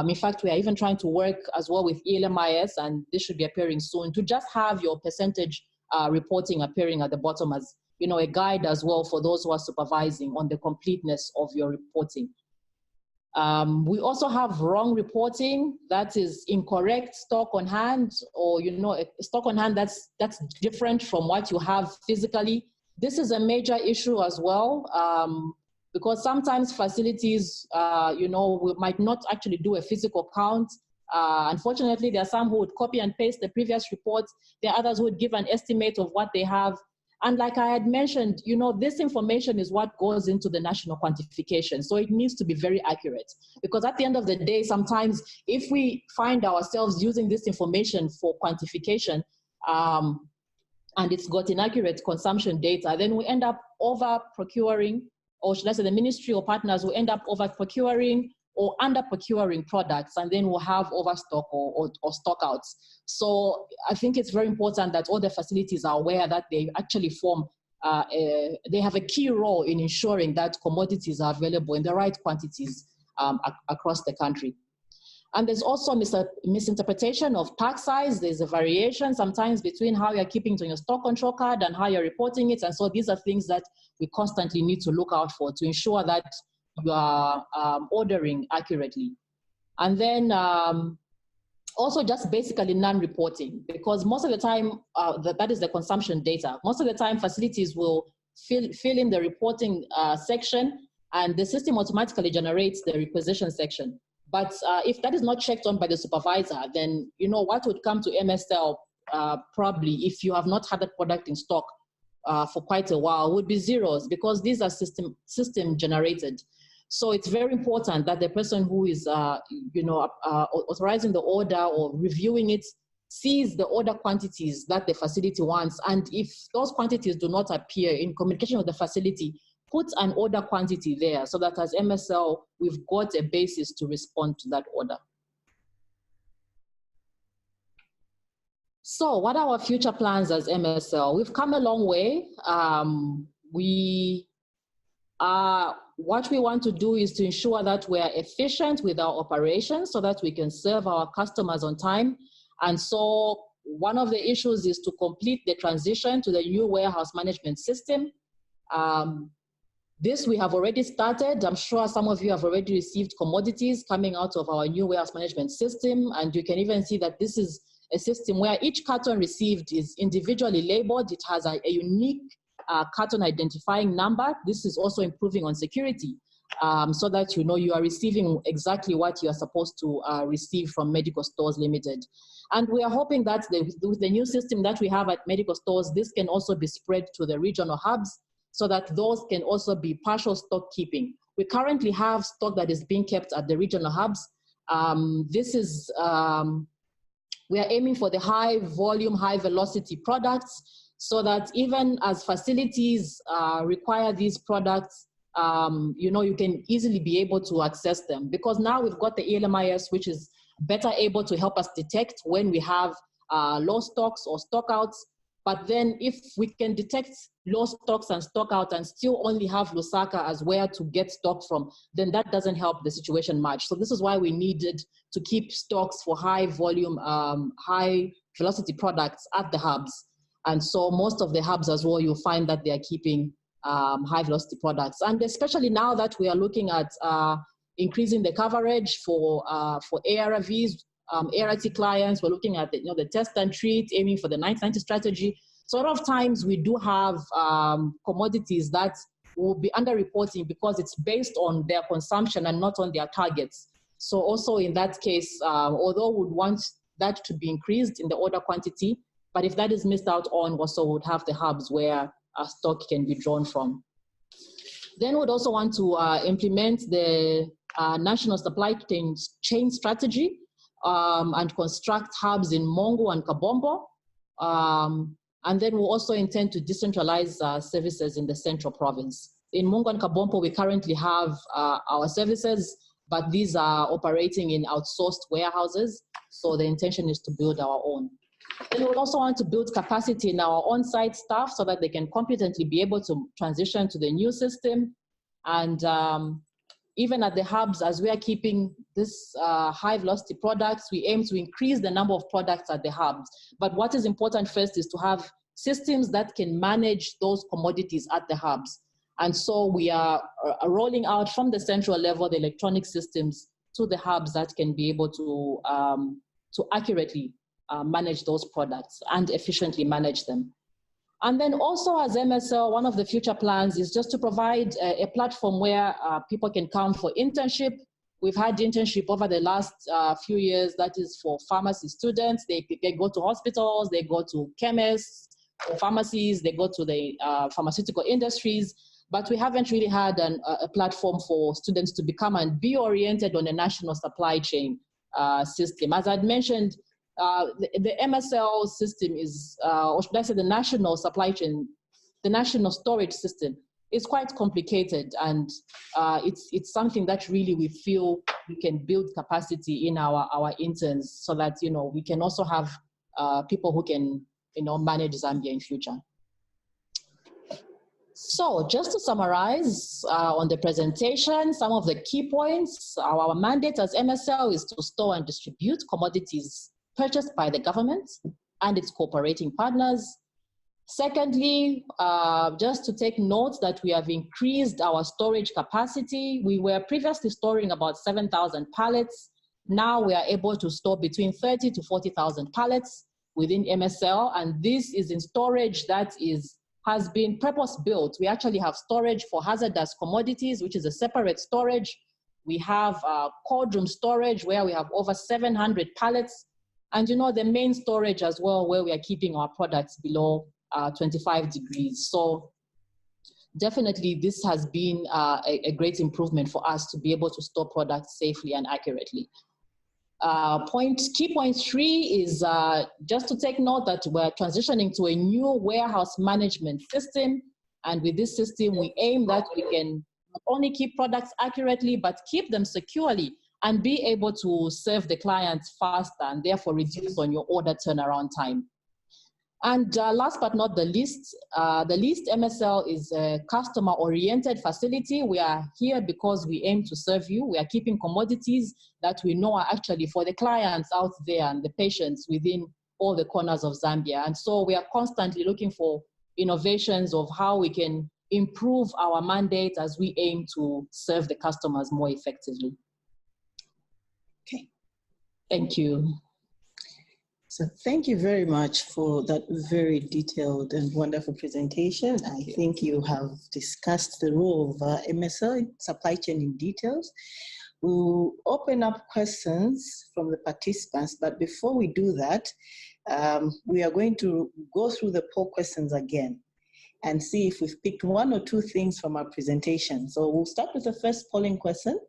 In fact, we are even trying to work as well with ELMIS, and this should be appearing soon, to just have your percentage reporting appearing at the bottom as, you know, a guide as well for those who are supervising on the completeness of your reporting. We also have wrong reporting, that is incorrect stock on hand, or, you know, a stock on hand that's different from what you have physically. This is a major issue as well, because sometimes facilities, you know, we might not actually do a physical count. Unfortunately, there are some who would copy and paste the previous reports. There are others who would give an estimate of what they have. And like I had mentioned, you know, this information is what goes into the national quantification. So it needs to be very accurate, because at the end of the day, sometimes if we find ourselves using this information for quantification, and it's got inaccurate consumption data, then we end up over procuring, or should I say the ministry or partners will end up over procuring or under procuring products, and then we'll have overstock or stockouts. So I think it's very important that all the facilities are aware that they actually form, they have a key role in ensuring that commodities are available in the right quantities across the country. And there's also misinterpretation of pack size. There's a variation sometimes between how you're keeping it on your stock control card and how you're reporting it. And so these are things that we constantly need to look out for to ensure that you are ordering accurately. And then also just basically non-reporting, because most of the time, that is the consumption data. Most of the time facilities will fill in the reporting section, and the system automatically generates the requisition section. But if that is not checked on by the supervisor, then, you know, what would come to MSL probably, if you have not had that product in stock for quite a while, would be zeros, because these are system generated. So it's very important that the person who is, you know, authorizing the order or reviewing it sees the order quantities that the facility wants. And if those quantities do not appear in communication with the facility, put an order quantity there so that as MSL, we've got a basis to respond to that order. So what are our future plans as MSL? We've come a long way. What we want to do is to ensure that we are efficient with our operations so that we can serve our customers on time. And so one of the issues is to complete the transition to the new warehouse management system. This we have already started. I'm sure some of you have already received commodities coming out of our new warehouse management system. And you can even see that this is a system where each carton received is individually labeled. It has a unique carton identifying number. This is also improving on security, so that you know you are receiving exactly what you are supposed to receive from Medical Stores Limited. And we are hoping that with the new system that we have at Medical Stores, this can also be spread to the regional hubs, so that those can also be partial stock keeping. We currently have stock that is being kept at the regional hubs. We are aiming for the high volume, high velocity products, so that even as facilities require these products, you know, you can easily be able to access them. Because now we've got the ELMIS, which is better able to help us detect when we have low stocks or stockouts. But then if we can detect low stocks and stockout and still only have Lusaka as where to get stock from, then that doesn't help the situation much. So this is why we needed to keep stocks for high volume, high velocity products at the hubs. And so most of the hubs as well, you'll find that they are keeping high velocity products. And especially now that we are looking at increasing the coverage for ARVs, ART clients, we're looking at the test and treat, aiming for the 90/90 strategy. So a lot of times we do have commodities that will be underreporting because it's based on their consumption and not on their targets. So also in that case, although we would want that to be increased in the order quantity, but if that is missed out on, also would have the hubs where stock can be drawn from. Then we'd also want to implement the national supply chain strategy and construct hubs in Mongo and Kabombo. And then we'll also intend to decentralize services in the central province. In Mongo and Kabombo, we currently have our services, but these are operating in outsourced warehouses. So the intention is to build our own. Then we would also want to build capacity in our on-site staff so that they can competently be able to transition to the new system. And even at the hubs, as we are keeping this high velocity products, we aim to increase the number of products at the hubs. But what is important first is to have systems that can manage those commodities at the hubs. And so we are rolling out from the central level the electronic systems to the hubs that can be able to accurately manage those products and efficiently manage them. And then also as MSL, one of the future plans is just to provide a platform where people can come for internship. We've had internship over the last few years, that is for pharmacy students. They go to hospitals, they go to chemists, or pharmacies, they go to the pharmaceutical industries, but we haven't really had a platform for students to become and be oriented on a national supply chain system. As I'd mentioned, the MSL system is, or should I say the national supply chain, the national storage system is quite complicated, and it's something that really we feel we can build capacity in our interns so that, you know, we can also have people who can, you know, manage Zambia in future. So just to summarize on the presentation, some of the key points, our mandate as MSL is to store and distribute commodities purchased by the government and its cooperating partners. Secondly, just to take note that we have increased our storage capacity. We were previously storing about 7,000 pallets. Now we are able to store between 30 to 40,000 pallets within MSL, and this is in storage that has been purpose-built. We actually have storage for hazardous commodities, which is a separate storage. We have cold room storage where we have over 700 pallets. And you know, the main storage as well, where we are keeping our products below 25 degrees. So definitely this has been a great improvement for us to be able to store products safely and accurately. Key point 3 is just to take note that we're transitioning to a new warehouse management system. And with this system, we aim that we can not only keep products accurately, but keep them securely and be able to serve the clients faster and therefore reduce on your order turnaround time. And last but not the least, MSL is a customer-oriented facility. We are here because we aim to serve you. We are keeping commodities that we know are actually for the clients out there and the patients within all the corners of Zambia. And so we are constantly looking for innovations of how we can improve our mandate as we aim to serve the customers more effectively. Okay. Thank you. So thank you very much for that very detailed and wonderful presentation. I think you have discussed the role of MSL supply chain in details. We'll open up questions from the participants, but before we do that, we are going to go through the poll questions again and see if we've picked one or two things from our presentation. So we'll start with the first polling question.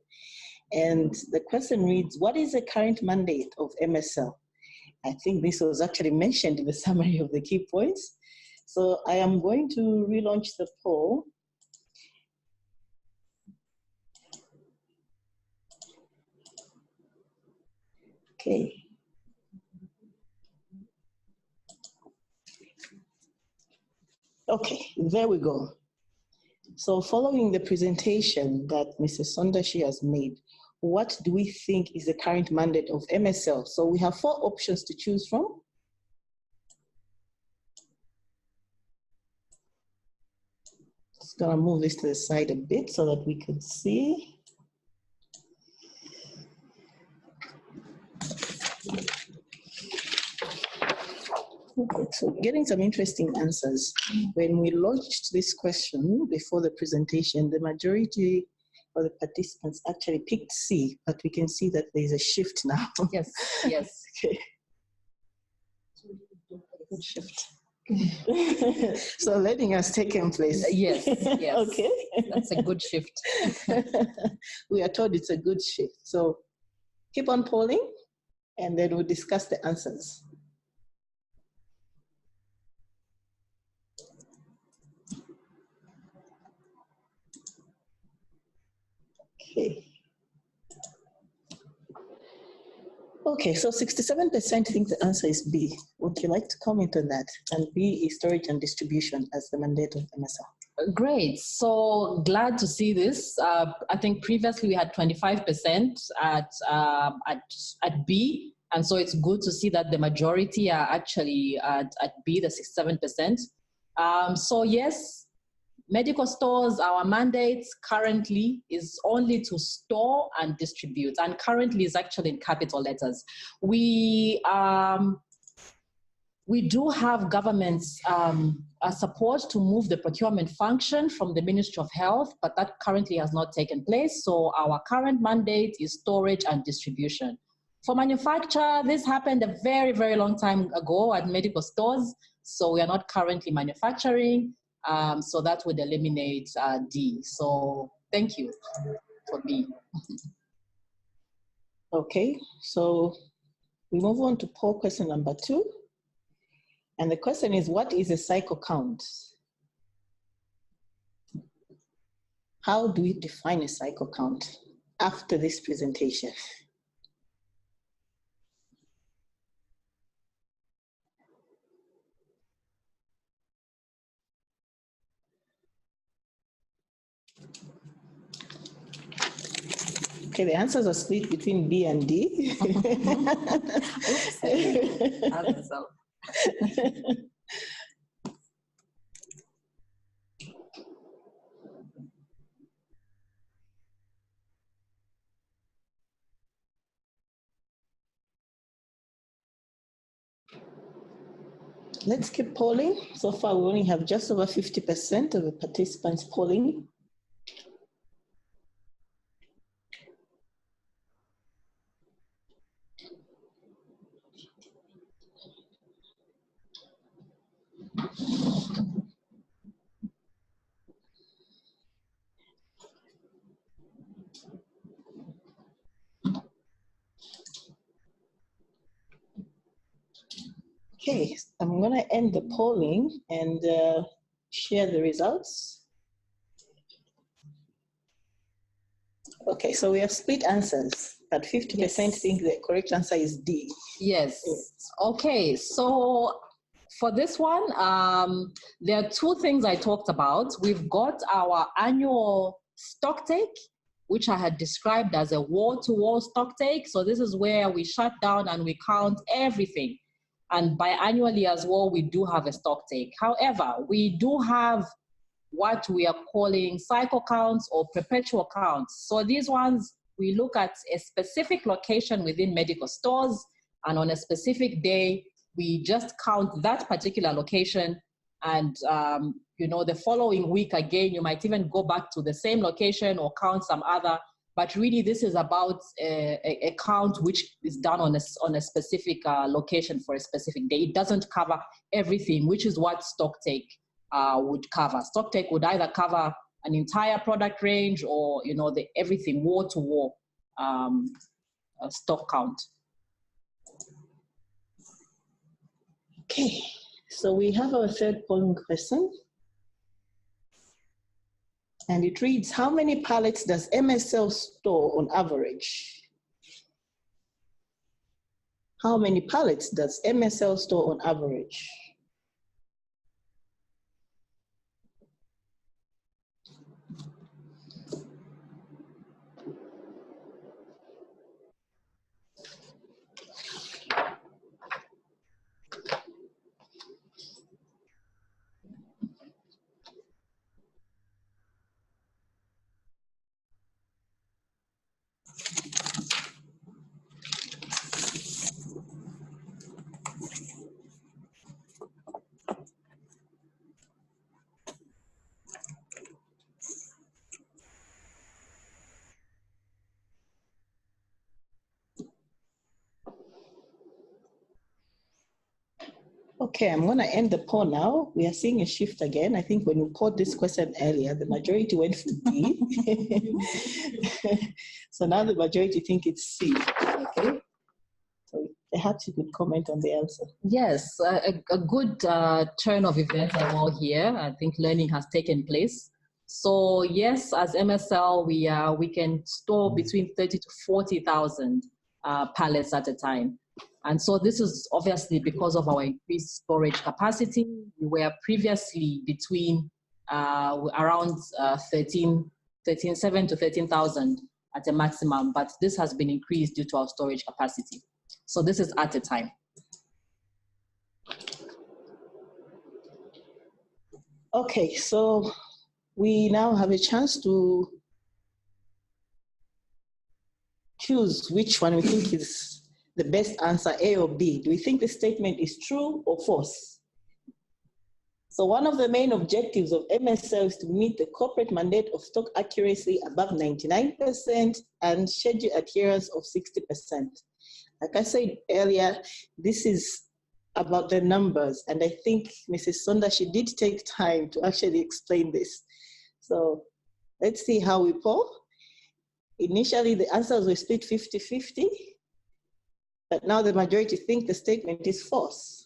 And the question reads, what is the current mandate of MSL? I think this was actually mentioned in the summary of the key points. So I am going to relaunch the poll. Okay. Okay, there we go. So following the presentation that Mrs. Sondashi has made, what do we think is the current mandate of MSL? So we have 4 options to choose from. Just gonna move this to the side a bit so that we could see. Okay, so getting some interesting answers. When we launched this question before the presentation, the majority of the participants actually picked C, but we can see that there's a shift now. Yes, yes. Okay. Good shift. So letting has taken place. Yes, yes. Okay. That's a good shift. We are told it's a good shift. So keep on polling and then we'll discuss the answers. Okay. Okay, so 67% think the answer is B. Would you like to comment on that? And B is storage and distribution as the mandate of MSL. Great. So glad to see this. I think previously we had 25% at B. And so it's good to see that the majority are actually at B, the 67%. So yes, medical stores, our mandate currently is only to store and distribute, and currently is actually in capital letters. We do have government's support to move the procurement function from the Ministry of Health, but that currently has not taken place. So our current mandate is storage and distribution. For manufacture, this happened a very, very long time ago at medical stores. So we are not currently manufacturing. So that would eliminate D. So thank you for B. Okay, so we move on to poll question number 2. And the question is, what is a cycle count? How do we define a cycle count after this presentation? Okay, the answers are split between B and D. Let's keep polling. So far, we only have just over 50% of the participants polling. Okay, I'm going to end the polling and share the results. Okay, so we have split answers, but 50% think the correct answer is D. Yes. Okay, so for this one, there are 2 things I talked about. We've got our annual stock take, which I had described as a wall-to-wall stock take. So this is where we shut down and we count everything. And biannually as well, we do have a stock take. However, we do have what we are calling cycle counts or perpetual counts. So these ones, we look at a specific location within medical stores, and on a specific day, we just count that particular location. And you know, the following week again, you might even go back to the same location or count some other. But really, this is about a count which is done on a specific location for a specific day. It doesn't cover everything, which is what stock take would cover. Stock take would either cover an entire product range or, you know, the everything wall-to-wall stock count. Okay, so we have our third polling question. And it reads, how many pallets does MSL store on average? How many pallets does MSL store on average? Okay, I'm going to end the poll now. We are seeing a shift again. I think when we called this question earlier, the majority went for D. So now the majority think it's C. Okay. So perhaps you could comment on the answer. Yes, a good turn of events as well here. I think learning has taken place. So yes, as MSL, we can store between 30 to 40,000 pallets at a time. And so this is obviously because of our increased storage capacity. We were previously between around 7 to 13,000 at a maximum, but this has been increased due to our storage capacity. So this is at a time. Okay, so we now have a chance to choose which one we think is the best answer, A or B. Do we think the statement is true or false? So one of the main objectives of MSL is to meet the corporate mandate of stock accuracy above 99% and schedule adherence of 60%. Like I said earlier, this is about the numbers, and I think Mrs. Sondashi did take time to actually explain this. So let's see how we poll. Initially, the answers were split 50-50, but now the majority think the statement is false.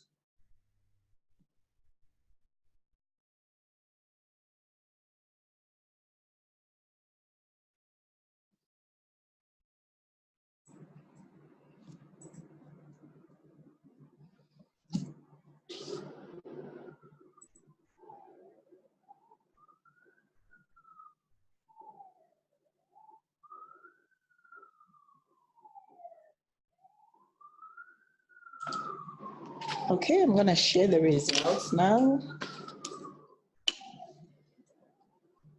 Okay, I'm gonna share the results now.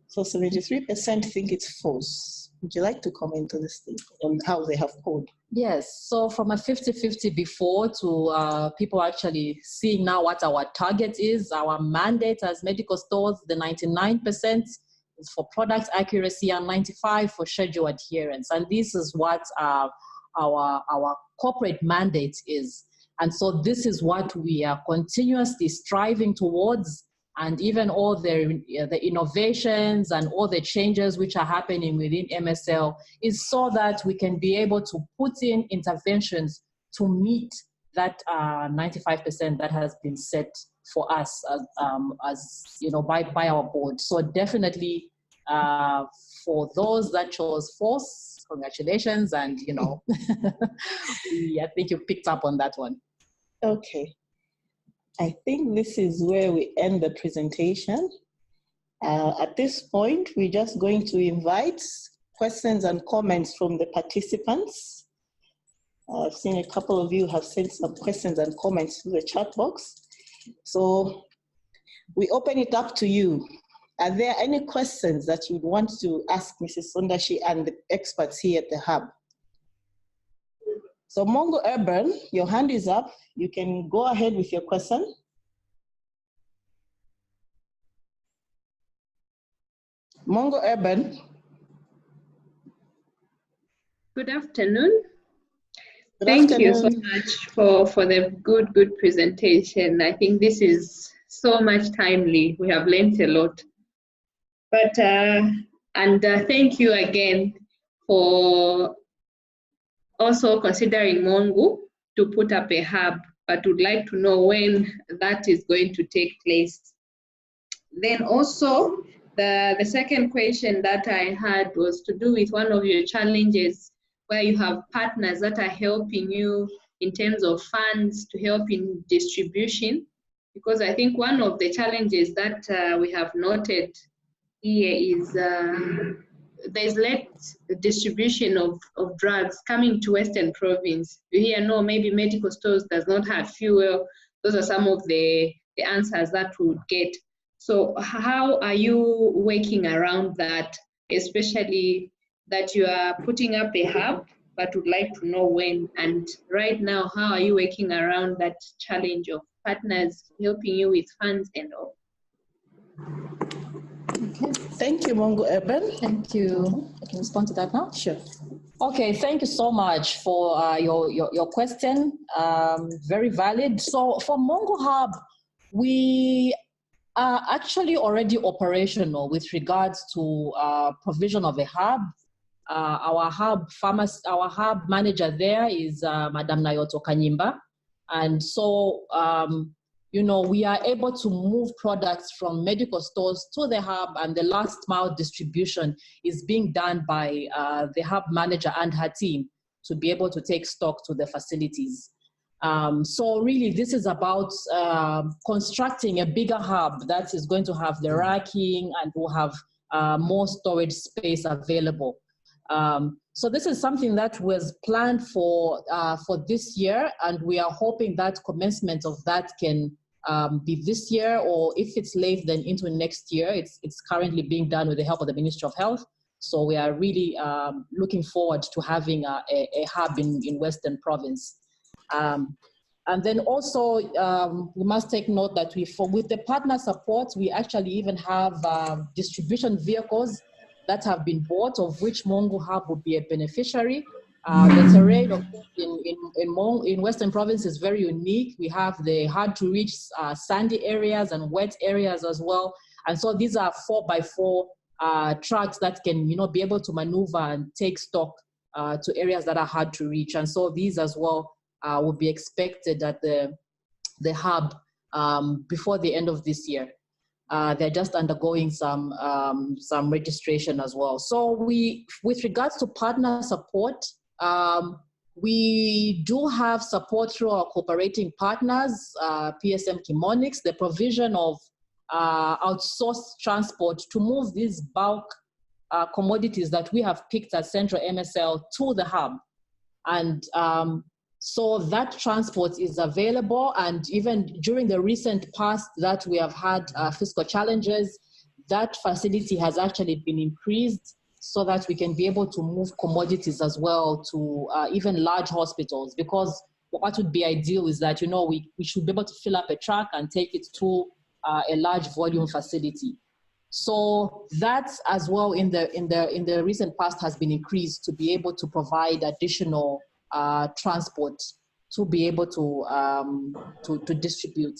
So 73% think it's false. Would you like to comment on this thing, on how they have polled? Yes, so from a 50-50 before to people actually seeing now what our target is, our mandate as medical stores, the 99% is for product accuracy and 95% for schedule adherence. And this is what our corporate mandate is. And so this is what we are continuously striving towards, and even all the innovations and all the changes which are happening within MSL is so that we can be able to put in interventions to meet that 95% that has been set for us as you know, by our board. So definitely for those that chose false, congratulations, and you know, I think you picked up on that one. Okay. I think this is where we end the presentation. At this point, we're just going to invite questions and comments from the participants. I've seen a couple of you have sent some questions and comments to the chat box. So we open it up to you. Are there any questions that you'd want to ask Mrs. Sondashi and the experts here at the Hub? So Mongo Urban, your hand is up. You can go ahead with your question. Mongo Urban. Good afternoon. Thank you so much for the good presentation. I think this is so much timely. We have learned a lot. But thank you again for also considering Mongo to put up a hub, but would like to know when that is going to take place. Then also, the second question that I had was to do with one of your challenges where you have partners that are helping you in terms of funds to help in distribution, because I think one of the challenges that we have noted here is there's less distribution of drugs coming to Western Province. You hear, no, maybe medical stores does not have fuel. Those are some of the answers that we would get. So how are you working around that, especially that you are putting up a hub, but would like to know when? And right now, how are you working around that challenge of partners helping you with funds and all? Okay. Thank you, Mongo Urban. Thank you. I can respond to that now? Sure. Okay, thank you so much for your question. Very valid. So for Mongo Hub, we are actually already operational with regards to provision of a hub. Our hub manager there is Madam Nayoto Kanyimba. And so, you know, we are able to move products from medical stores to the hub, and the last mile distribution is being done by the hub manager and her team to be able to take stock to the facilities. So really, this is about constructing a bigger hub that is going to have the racking and will have more storage space available. So this is something that was planned for this year, and we are hoping that commencement of that can be this year, or if it's late, then into next year. It's currently being done with the help of the Ministry of Health. So we are really looking forward to having a hub in Western Province. And then also, we must take note that with the partner support, we actually even have distribution vehicles that have been bought, of which Mongo Hub would be a beneficiary. The terrain in Western Province is very unique. We have the hard to reach sandy areas and wet areas as well. And so these are 4x4 trucks that can, be able to maneuver and take stock to areas that are hard to reach. And so these as well will be expected at the hub before the end of this year. They're just undergoing some registration as well. So with regards to partner support, we do have support through our cooperating partners, PSM Chemonics, the provision of outsourced transport to move these bulk commodities that we have picked at Central MSL to the hub. And so that transport is available, and even during the recent past that we have had fiscal challenges, that facility has actually been increased so that we can be able to move commodities as well to even large hospitals, because what would be ideal is that, we should be able to fill up a truck and take it to a large volume facility. So that as well in the recent past has been increased to be able to provide additional transport to be able to distribute.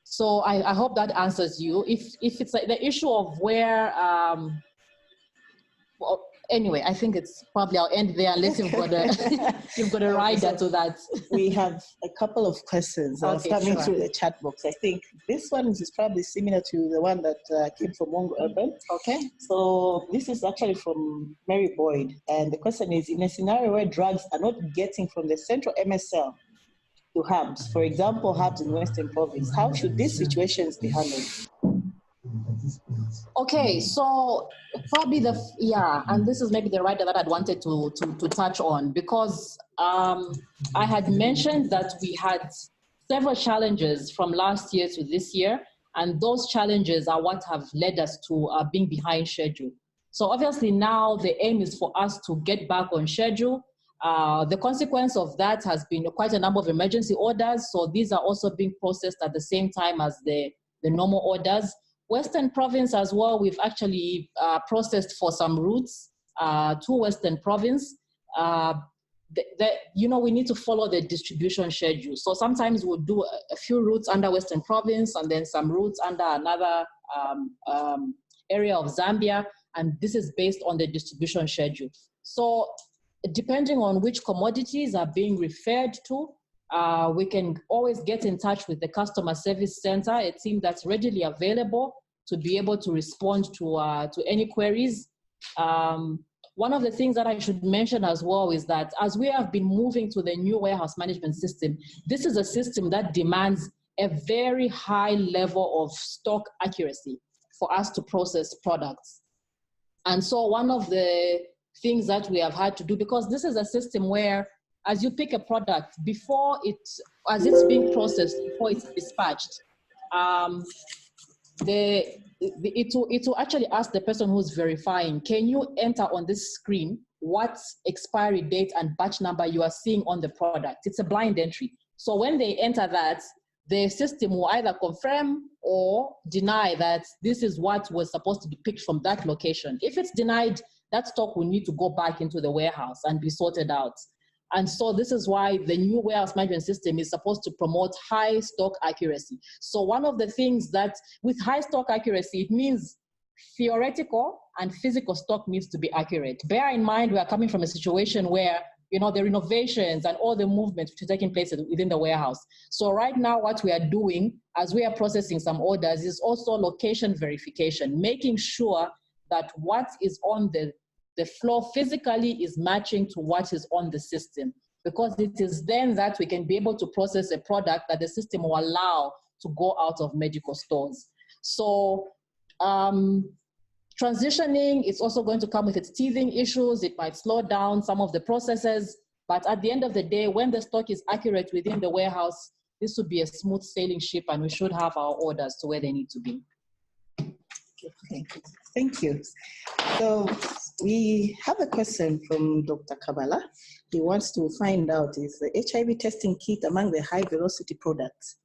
So I hope that answers you. If it's like the issue of where, well, anyway, I think it's probably I'll end there unless you've got a rider to that. We have a couple of questions coming through the chat box. I think this one is probably similar to the one that came from Mongo Urban. Okay. So this is actually from Mary Boyd. And the question is, in a scenario where drugs are not getting from the central MSL to hubs, for example, hubs in Western Province, how should these situations be handled? Okay, so probably and this is maybe the writer that I'd wanted to touch on, because I had mentioned that we had several challenges from last year to this year, and those challenges are what have led us to being behind schedule. So obviously now the aim is for us to get back on schedule. The consequence of that has been quite a number of emergency orders, so these are also being processed at the same time as the normal orders. Western Province as well, we've actually processed for some routes to Western Province. We need to follow the distribution schedule. So sometimes we'll do a few routes under Western Province and then some routes under another area of Zambia, and this is based on the distribution schedule. So depending on which commodities are being referred to, we can always get in touch with the customer service center, a team that's readily available to be able to respond to any queries. One of the things that I should mention as well is that as we have been moving to the new warehouse management system, this is a system that demands a very high level of stock accuracy for us to process products. And so one of the things that we have had to do, because this is a system where as you pick a product, as it's being processed, before it's dispatched, it will actually ask the person who's verifying, can you enter on this screen what expiry date and batch number you are seeing on the product? It's a blind entry. So when they enter that, the system will either confirm or deny that this is what was supposed to be picked from that location. If it's denied, that stock will need to go back into the warehouse and be sorted out. And so this is why the new warehouse management system is supposed to promote high stock accuracy. So one of the things that with high stock accuracy, it means theoretical and physical stock needs to be accurate. Bear in mind, we are coming from a situation where, the renovations and all the movements which are taking place within the warehouse. So right now, what we are doing as we are processing some orders is also location verification, making sure that what is on the floor physically is matching to what is on the system. because it is then that we can be able to process a product that the system will allow to go out of medical stores. So transitioning is also going to come with its teething issues. It might slow down some of the processes, but at the end of the day, when the stock is accurate within the warehouse, this would be a smooth sailing ship, and we should have our orders to where they need to be. Okay, thank you. So we have a question from Dr. Kabala. He wants to find out, is the HIV testing kit among the high velocity products?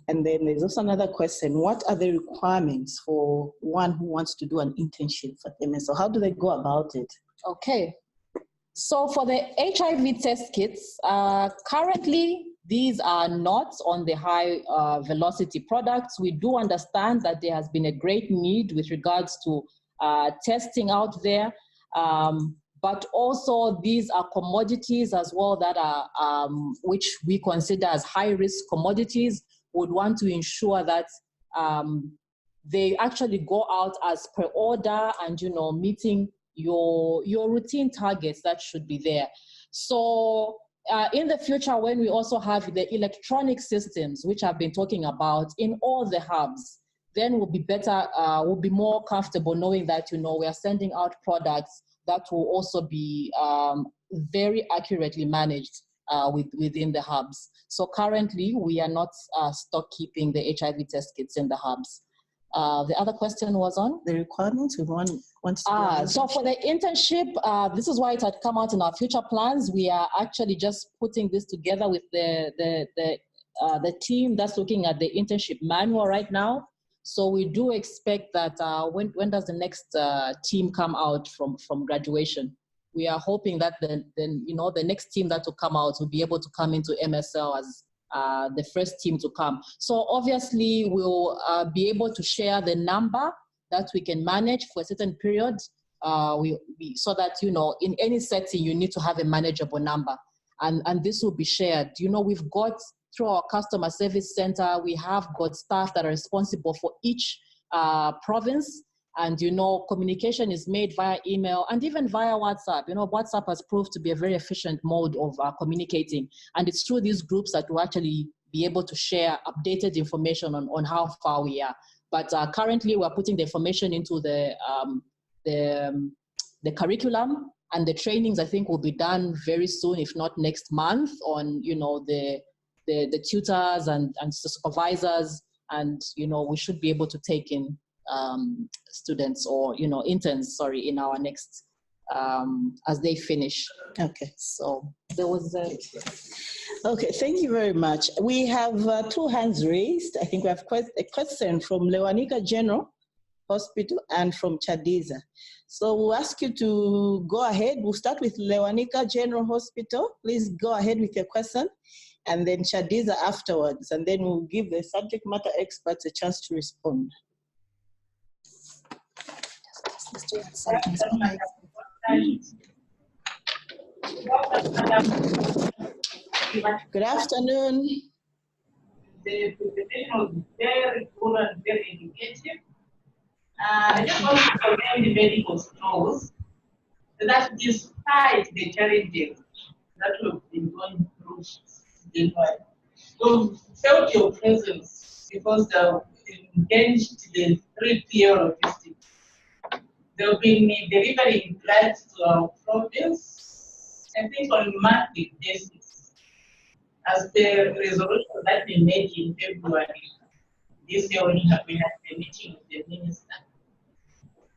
And then there's also another question, what are the requirements for one who wants to do an internship at MSL? How do they go about it? Okay, so for the HIV test kits, currently, these are not on the high velocity products. We do understand that there has been a great need with regards to testing out there, but also these are commodities as well that are, which we consider as high risk commodities. Would want to ensure that they actually go out as per order and, you know, meeting your routine targets that should be there. So in the future, when we also have the electronic systems, which I've been talking about in all the hubs, then we'll be better, we'll be more comfortable knowing that, you know, we are sending out products that will also be very accurately managed within the hubs. So currently, we are not stock keeping the HIV test kits in the hubs. The other question was on? The requirements we want to do. So for the internship, this is why it had come out in our future plans. We are actually just putting this together with the team that's looking at the internship manual right now. So we do expect that when does the next team come out from graduation? We are hoping that the next team that will come out will be able to come into MSL as the first team to come. So obviously we'll be able to share the number that we can manage for a certain period, so that, you know, in any setting you need to have a manageable number, and this will be shared. You know, we've got, through our customer service center, we have got staff that are responsible for each province. And, you know, communication is made via email and even via WhatsApp. You know, WhatsApp has proved to be a very efficient mode of communicating. And it's through these groups that we'll actually be able to share updated information on how far we are. But currently, we're putting the information into the curriculum, and the trainings, I think, will be done very soon, if not next month, on, you know, the tutors and supervisors. And, you know, we should be able to take in students, or, you know, interns, sorry, in our next, as they finish. Okay. So there was a... Okay, thank you very much. We have 2 hands raised. I think we have a question from Lewanika General Hospital and from Chadiza. So we'll ask you to go ahead. We'll start with Lewanika General Hospital. Please go ahead with your question, and then Chadiza afterwards, and then we'll give the subject matter experts a chance to respond. Good afternoon. The presentation was very good and very educative. I just want to commend the medical stores that, despite the challenges that we've been going through, we've felt your presence because they've engaged the 3-tier logistics. They've been delivering drugs to our province, I think, on a monthly basis. As the resolution that we made in February this year, we had a meeting with the minister.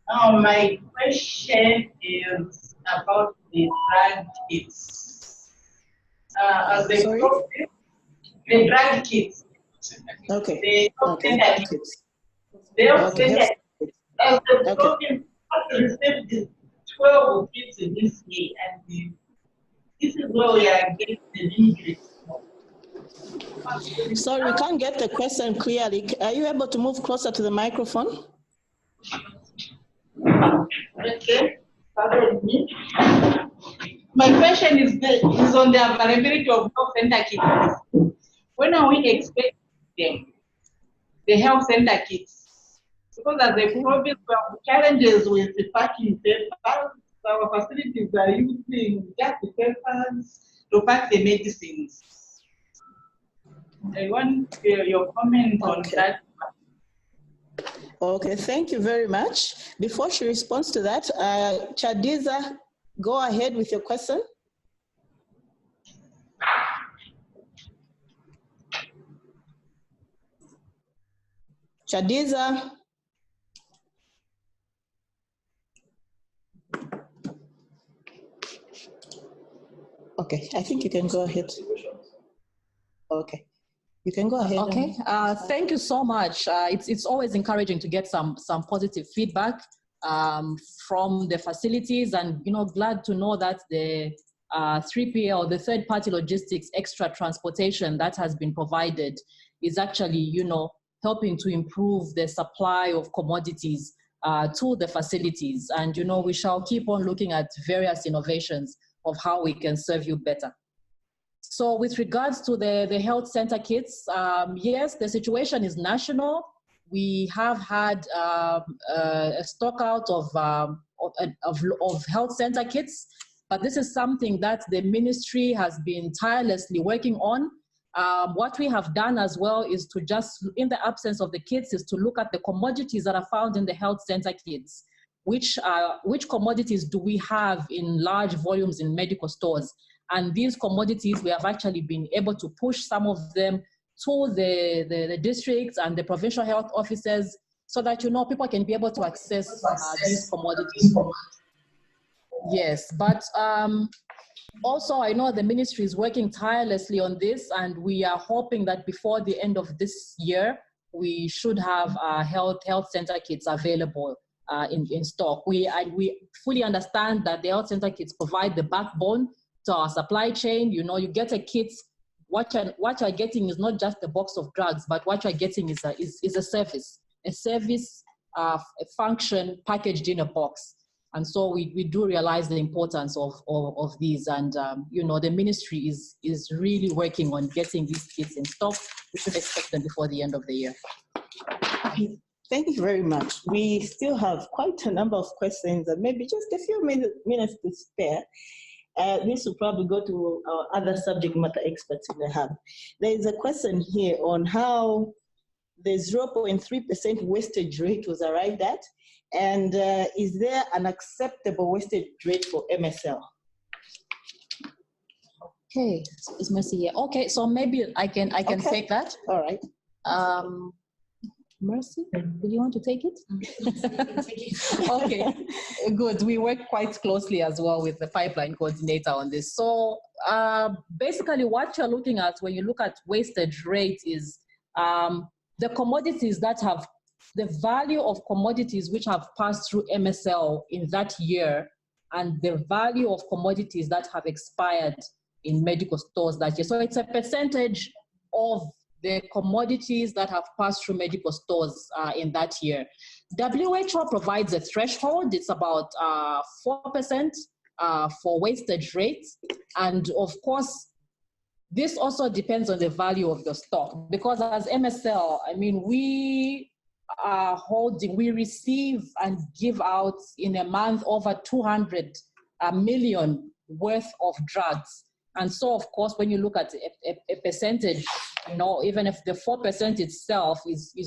Now, my question is about the drug kits. As the province, the drug kits. Okay. They also said that as the province received the 12 kits this year, and this is where we are getting the increase. Sorry, we can't get the question clearly. Are you able to move closer to the microphone? Okay, pardon me. My question is on the availability of health center kits. When are we expecting them, the health center kits? Because as a province, we have challenges with the packing papers, our facilities are using just the papers to pack the medicines. I want your comment on that. Okay, thank you very much. Before she responds to that, Chadiza, go ahead with your question. Chadiza. Okay, I think you can go ahead. Okay, you can go ahead. Okay, thank you so much. It's always encouraging to get some positive feedback from the facilities, and glad to know that the 3PL, the third-party logistics extra transportation that has been provided is actually helping to improve the supply of commodities to the facilities. And we shall keep on looking at various innovations of how we can serve you better. So with regards to the health center kits, yes, the situation is national. We have had a stock out of health center kits, but this is something that the ministry has been tirelessly working on. What we have done as well is to just, in the absence of the kits, is to look at the commodities that are found in the health center kits. Which commodities do we have in large volumes in medical stores? And these commodities, we have actually been able to push some of them to the districts and the provincial health offices so that, people can be able to access these commodities. Yes, but also I know the ministry is working tirelessly on this, and we are hoping that before the end of this year, we should have health center kits available in stock. We fully understand that the health center kits provide the backbone to our supply chain. You get a kit, what you're getting is not just a box of drugs, but what you're getting is a service, a function packaged in a box. And so we do realize the importance of these, and the ministry is really working on getting these kits in stock. We should expect them before the end of the year. Thank you very much. We still have quite a number of questions, and maybe just a few minutes to spare. This will probably go to our other subject matter experts in the hub. There is a question here on how the 0.3% wastage rate was arrived at, and is there an acceptable wastage rate for MSL? Okay, is Mercy here? Okay, so maybe I can take that. All right. Mercy, do you want to take it? Okay, good. We work quite closely as well with the pipeline coordinator on this. So basically what you're looking at when you look at wastage rate is the commodities that have, the value of commodities which have passed through MSL in that year, and the value of commodities that have expired in medical stores that year. So it's a percentage of the commodities that have passed through medical stores in that year. WHO provides a threshold. It's about 4% for wastage rates. And of course, this also depends on the value of the stock, because as MSL, we receive and give out in a month over 200 million worth of drugs. And so, of course, when you look at a percentage, even if the 4% itself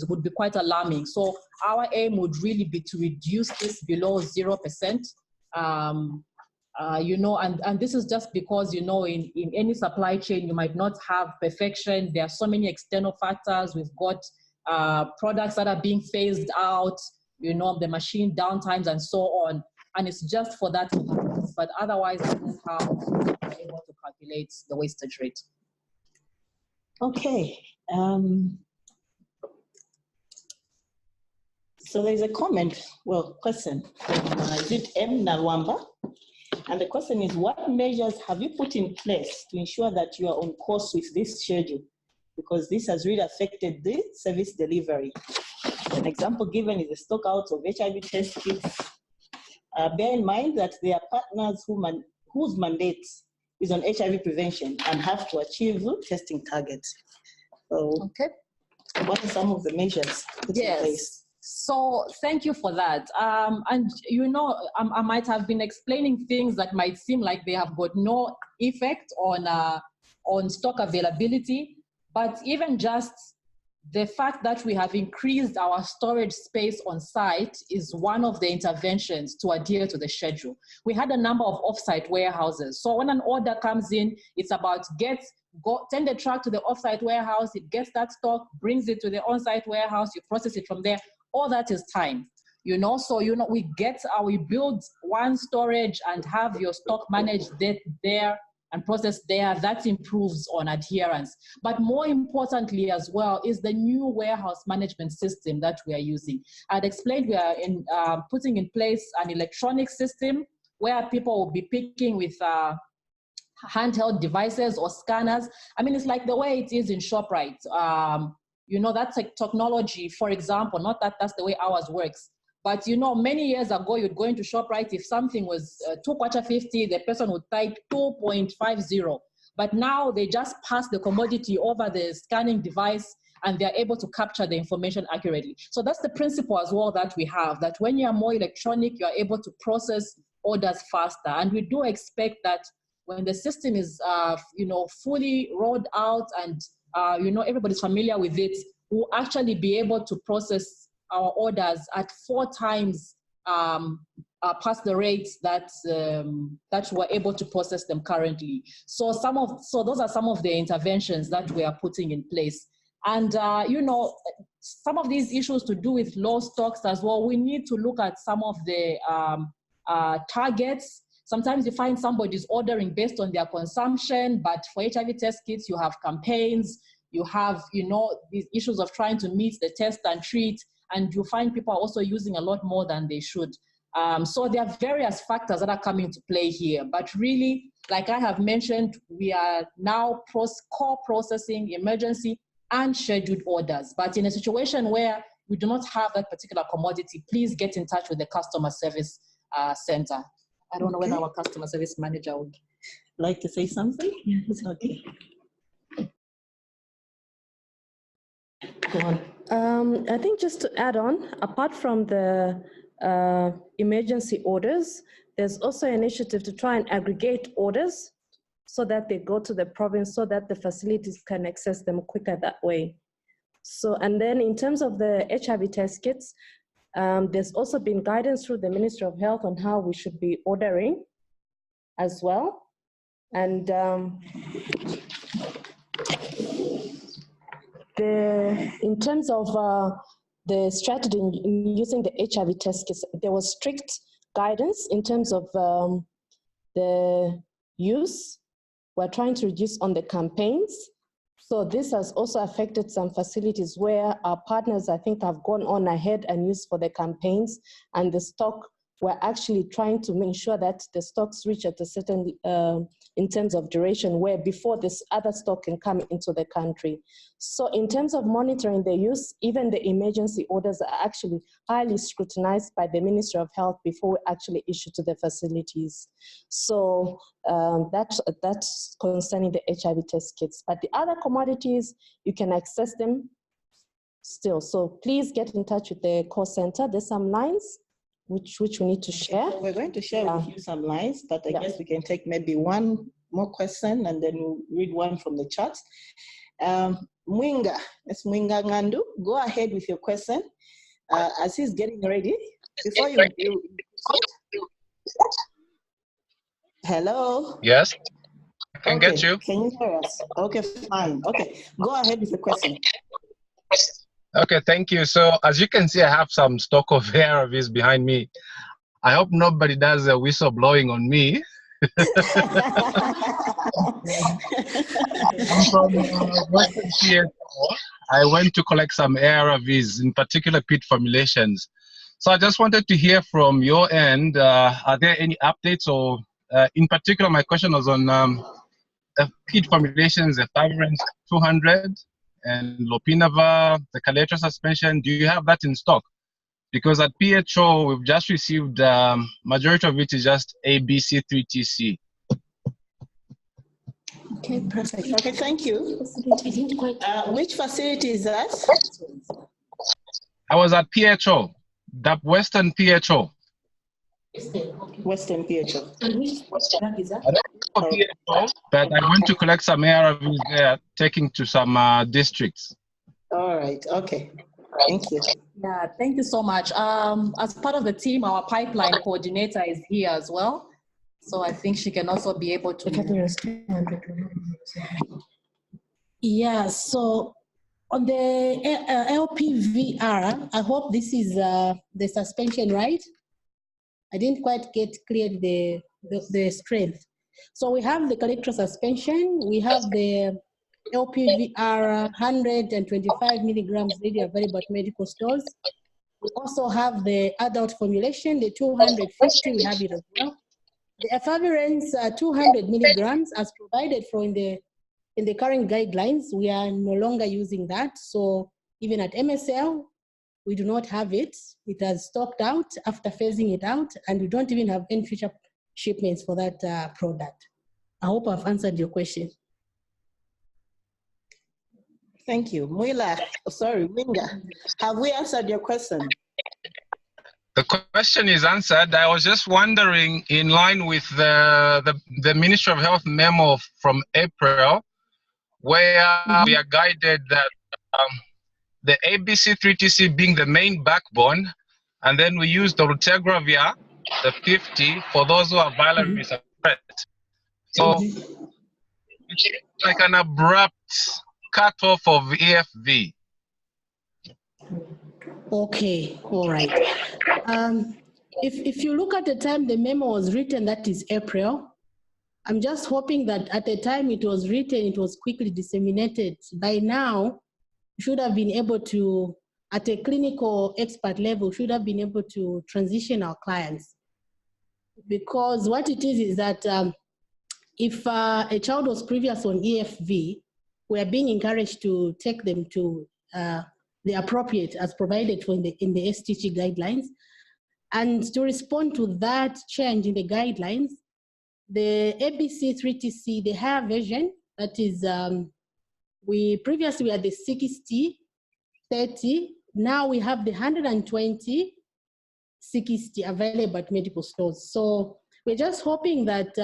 would be quite alarming. So our aim would really be to reduce this below 0%. And this is just because, in any supply chain, you might not have perfection. There are so many external factors. We've got products that are being phased out, the machine downtimes and so on. And it's just for that, but otherwise, that's how we're able to calculate the wastage rate. Okay. So there's a question from is it M. Nawamba? And the question is, what measures have you put in place to ensure that you are on course with this schedule? Because this has really affected the service delivery. An example given is the stock out of HIV test kits. Bear in mind that there are partners whose mandate is on HIV prevention and have to achieve testing targets. So, okay, what are some of the measures put in place? So thank you for that. And you know, I might have been explaining things that might seem like they have got no effect on stock availability, but even just the fact that we have increased our storage space on site is one of the interventions to adhere to the schedule. We had a number of off-site warehouses. So when an order comes in, it's about send the truck to the off-site warehouse, it gets that stock, brings it to the on-site warehouse, you process it from there. All that is time, you know. So, you know, we build one storage and have your stock managed there and processed there. That improves on adherence. But more importantly as well is the new warehouse management system that we are using. I'd explained we are putting in place an electronic system where people will be picking with handheld devices or scanners. I mean, it's like the way it is in ShopRite. You know, that's like technology, for example, not that that's the way ours works. But, you know, many years ago, you'd go into ShopRite, if something was 2/450, the person would type 2.50. But now they just pass the commodity over the scanning device and they're able to capture the information accurately. So that's the principle as well that we have, that when you're more electronic, you're able to process orders faster. And we do expect that when the system is, you know, fully rolled out and, you know, everybody's familiar with it, we'll actually be able to process our orders at 4 times past the rates that we're able to process them currently. So those are some of the interventions that we are putting in place. And you know, some of these issues to do with low stocks as well, we need to look at some of the targets. Sometimes you find somebody's ordering based on their consumption, but for HIV test kits, you have campaigns, you have, you know, these issues of trying to meet the test and treat, and you find people are also using a lot more than they should. So there are various factors that are coming into play here, but really, like I have mentioned, we are now core processing emergency and scheduled orders. But in a situation where we do not have that particular commodity, please get in touch with the customer service center. I don't know whether our customer service manager would like to say something. Yes. Okay. Go on. I think just to add on, apart from the emergency orders, there's also an initiative to try and aggregate orders so that they go to the province so that the facilities can access them quicker that way. So, and then in terms of the HIV test kits, there's also been guidance through the Ministry of Health on how we should be ordering as well. And in terms of the strategy in using the HIV test kits, there was strict guidance in terms of the use. We're trying to reduce on the campaigns. So this has also affected some facilities where our partners, I think, have gone on ahead and used for the campaigns, and the stock, we're actually trying to make sure that the stocks reach at a certain, in terms of duration, where before this other stock can come into the country. So in terms of monitoring the use, even the emergency orders are actually highly scrutinized by the Ministry of Health before we actually issue to the facilities. So that's concerning the HIV test kits. But the other commodities, you can access them still. So please get in touch with the call center. There's some lines which we need to share. So we're going to share with you some lines, but I guess we can take maybe one more question and then we'll read one from the chat. Mwinga, that's Mwinga Ngandu. Go ahead with your question as he's getting ready. Before you hello? Yes, I can get you. Can you hear us? Okay, fine. Okay, go ahead with the question. Okay, thank you. So as you can see, I have some stock of ARVs behind me. I hope nobody does a whistle blowing on me. I'm from Western CSO. I went to collect some ARVs, in particular pit formulations. So I just wanted to hear from your end, are there any updates, or in particular, my question was on pit formulations, the Adherence 200 and Lopinava, the Calator suspension. Do you have that in stock? Because at PHO, we've just received, majority of it is just ABC3TC. Okay, perfect. Okay, thank you. Which facility is that? I was at PHO, the Western PHO. Western PHO. I don't know PHO, but I went to collect some ARVs there, taking to some districts. All right, okay. Thank you. Yeah, thank you so much. As part of the team, our pipeline coordinator is here as well. So I think she can also be able to. Yeah, so on the LPVR, I hope this is the suspension, right? I didn't quite get clear the strength. So we have the collector suspension, we have the LPVR 125 milligrams readily available at medical stores. We also have the adult formulation, the 250, we have it as well. The Adherence 200 milligrams as provided for in the current guidelines, we are no longer using that. So even at MSL, we do not have it. It has stocked out after phasing it out, and we don't even have any future shipments for that product. I hope I've answered your question. Thank you. Mwila, sorry, Minga, have we answered your question? The question is answered. I was just wondering, in line with the Ministry of Health memo from April, where we are guided that the ABC3TC being the main backbone, and then we use the Rutegravir, the 50, for those who are violently suppressed. So it's like an abrupt cutoff of EFV. Okay, all right. If you look at the time the memo was written, that is April, I'm just hoping that at the time it was written, it was quickly disseminated. By now, you should have been able to, at a clinical expert level, should have been able to transition our clients. Because what it is that if a child was previous on EFV, we are being encouraged to take them to the appropriate as provided for in the STG guidelines. And to respond to that change in the guidelines, the ABC3TC, the higher version, that is, we previously had the 60, 30, now we have the 120, 60 available at medical stores. So we're just hoping that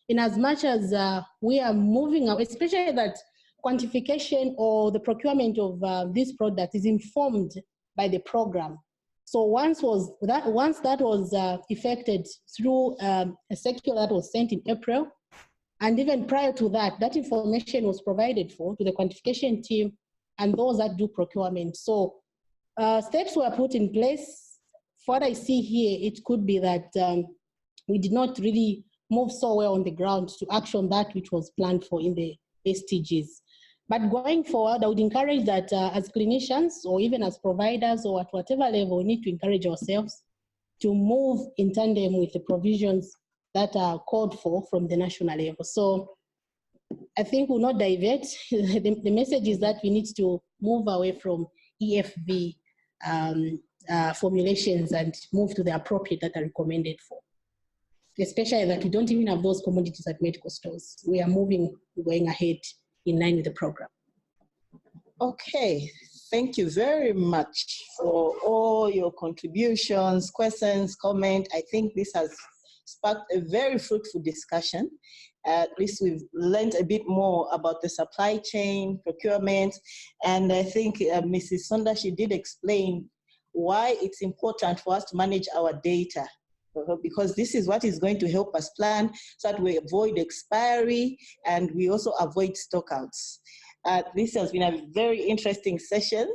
in as much as we are moving out, especially that quantification or the procurement of this product is informed by the program. So once that was effected through a circular that was sent in April, and even prior to that, that information was provided for to the quantification team and those that do procurement. So steps were put in place. What I see here, it could be that we did not really move so well on the ground to action that which was planned for in the STGs. But going forward, I would encourage that as clinicians or even as providers or at whatever level, we need to encourage ourselves to move in tandem with the provisions that are called for from the national level. So I think we'll not divert. The message is that we need to move away from EFV formulations and move to the appropriate that are recommended for. Especially that we don't even have those commodities at medical stores. We are going ahead in line with the program. Okay, thank you very much for all your contributions, questions, comments. I think this has sparked a very fruitful discussion. At least we've learned a bit more about the supply chain, procurement, and I think Mrs. Sondashi did explain why it's important for us to manage our data, because this is what is going to help us plan so that we avoid expiry and we also avoid stockouts. This has been a very interesting session,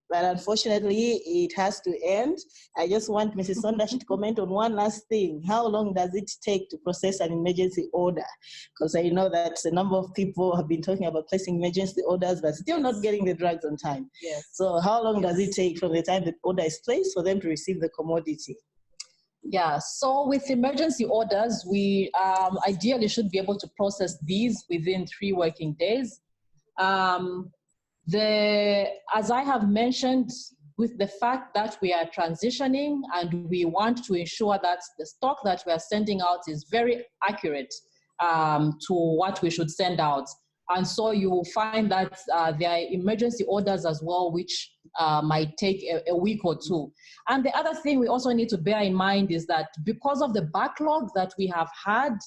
but unfortunately it has to end. I just want Mrs. Sondashi to comment on one last thing. How long does it take to process an emergency order? Because I know that a number of people have been talking about placing emergency orders, but still not getting the drugs on time. Yes. So how long does it take from the time the order is placed for them to receive the commodity? Yeah, so with emergency orders, we ideally should be able to process these within 3 working days. As I have mentioned, with the fact that we are transitioning and we want to ensure that the stock that we are sending out is very accurate to what we should send out. And so you will find that there are emergency orders as well, which might take a week or two. And the other thing we also need to bear in mind is that because of the backlog that we have had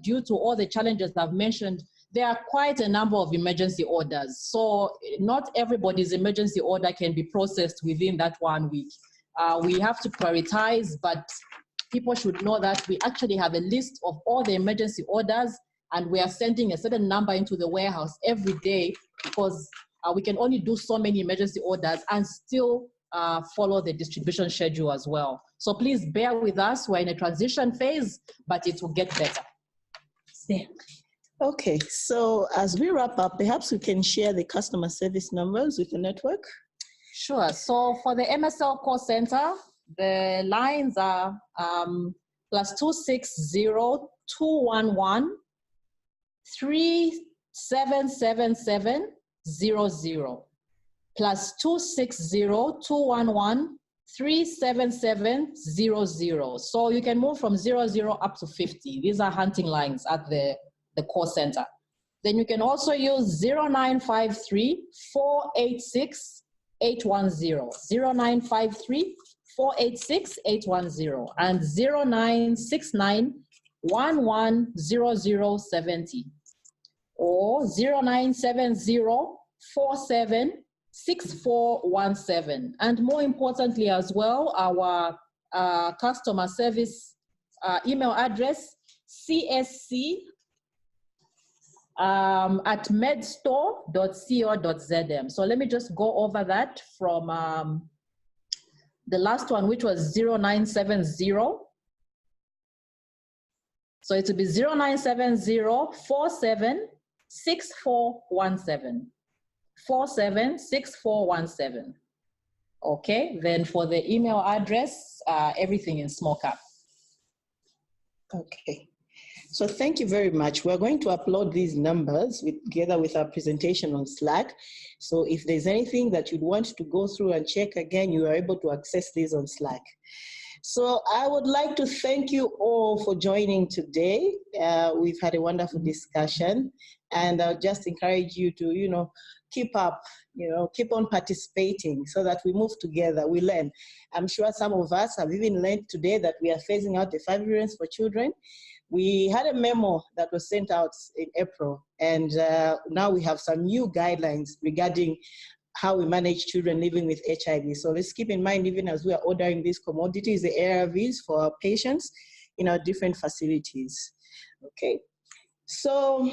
due to all the challenges I've mentioned, there are quite a number of emergency orders. So not everybody's emergency order can be processed within that 1 week. We have to prioritize, but people should know that we actually have a list of all the emergency orders, and we are sending a certain number into the warehouse every day because we can only do so many emergency orders and still follow the distribution schedule as well. So please bear with us. We're in a transition phase, but it will get better. Yeah. Okay, so as we wrap up, perhaps we can share the customer service numbers with the network. Sure. So for the MSL call center, the lines are +260 211 3777 00 +260 211 377 00. So you can move from 00 up to 50. These are hunting lines at the call center. Then you can also use 0953 486 810, 0953 486 810, and 0969 110070, or 0970 47 6417. And more importantly as well, our customer service email address, csc at medstore.co.zm. So let me just go over that from the last one, which was 0970. So it will be 0970 47 6417. 47 6417. Okay, then for the email address, everything in small cap. Okay. So thank you very much. We're going to upload these numbers together with our presentation on Slack. So if there's anything that you'd want to go through and check again, you are able to access these on Slack. So I would like to thank you all for joining today. We've had a wonderful discussion, and I'll just encourage you to, keep up, keep on participating so that we move together, we learn. I'm sure some of us have even learned today that we are phasing out the 5 units for children. We had a memo that was sent out in April, and now we have some new guidelines regarding how we manage children living with HIV. So let's keep in mind, even as we are ordering these commodities, the ARVs for our patients in our different facilities. Okay, so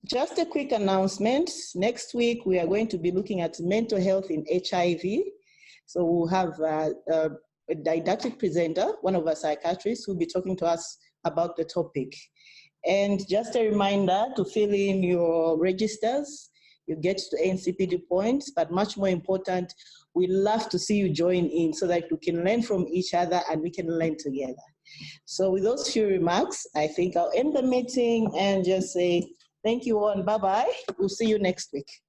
just a quick announcement. Next week, we are going to be looking at mental health in HIV. So we'll have a didactic presenter, one of our psychiatrists, who will be talking to us about the topic. And just a reminder to fill in your registers. You get to NCPD points, but much more important, we love to see you join in so that we can learn from each other and we can learn together. So with those few remarks, I think I'll end the meeting and just say thank you all and bye-bye. We'll see you next week.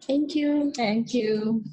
Thank you. Thank you.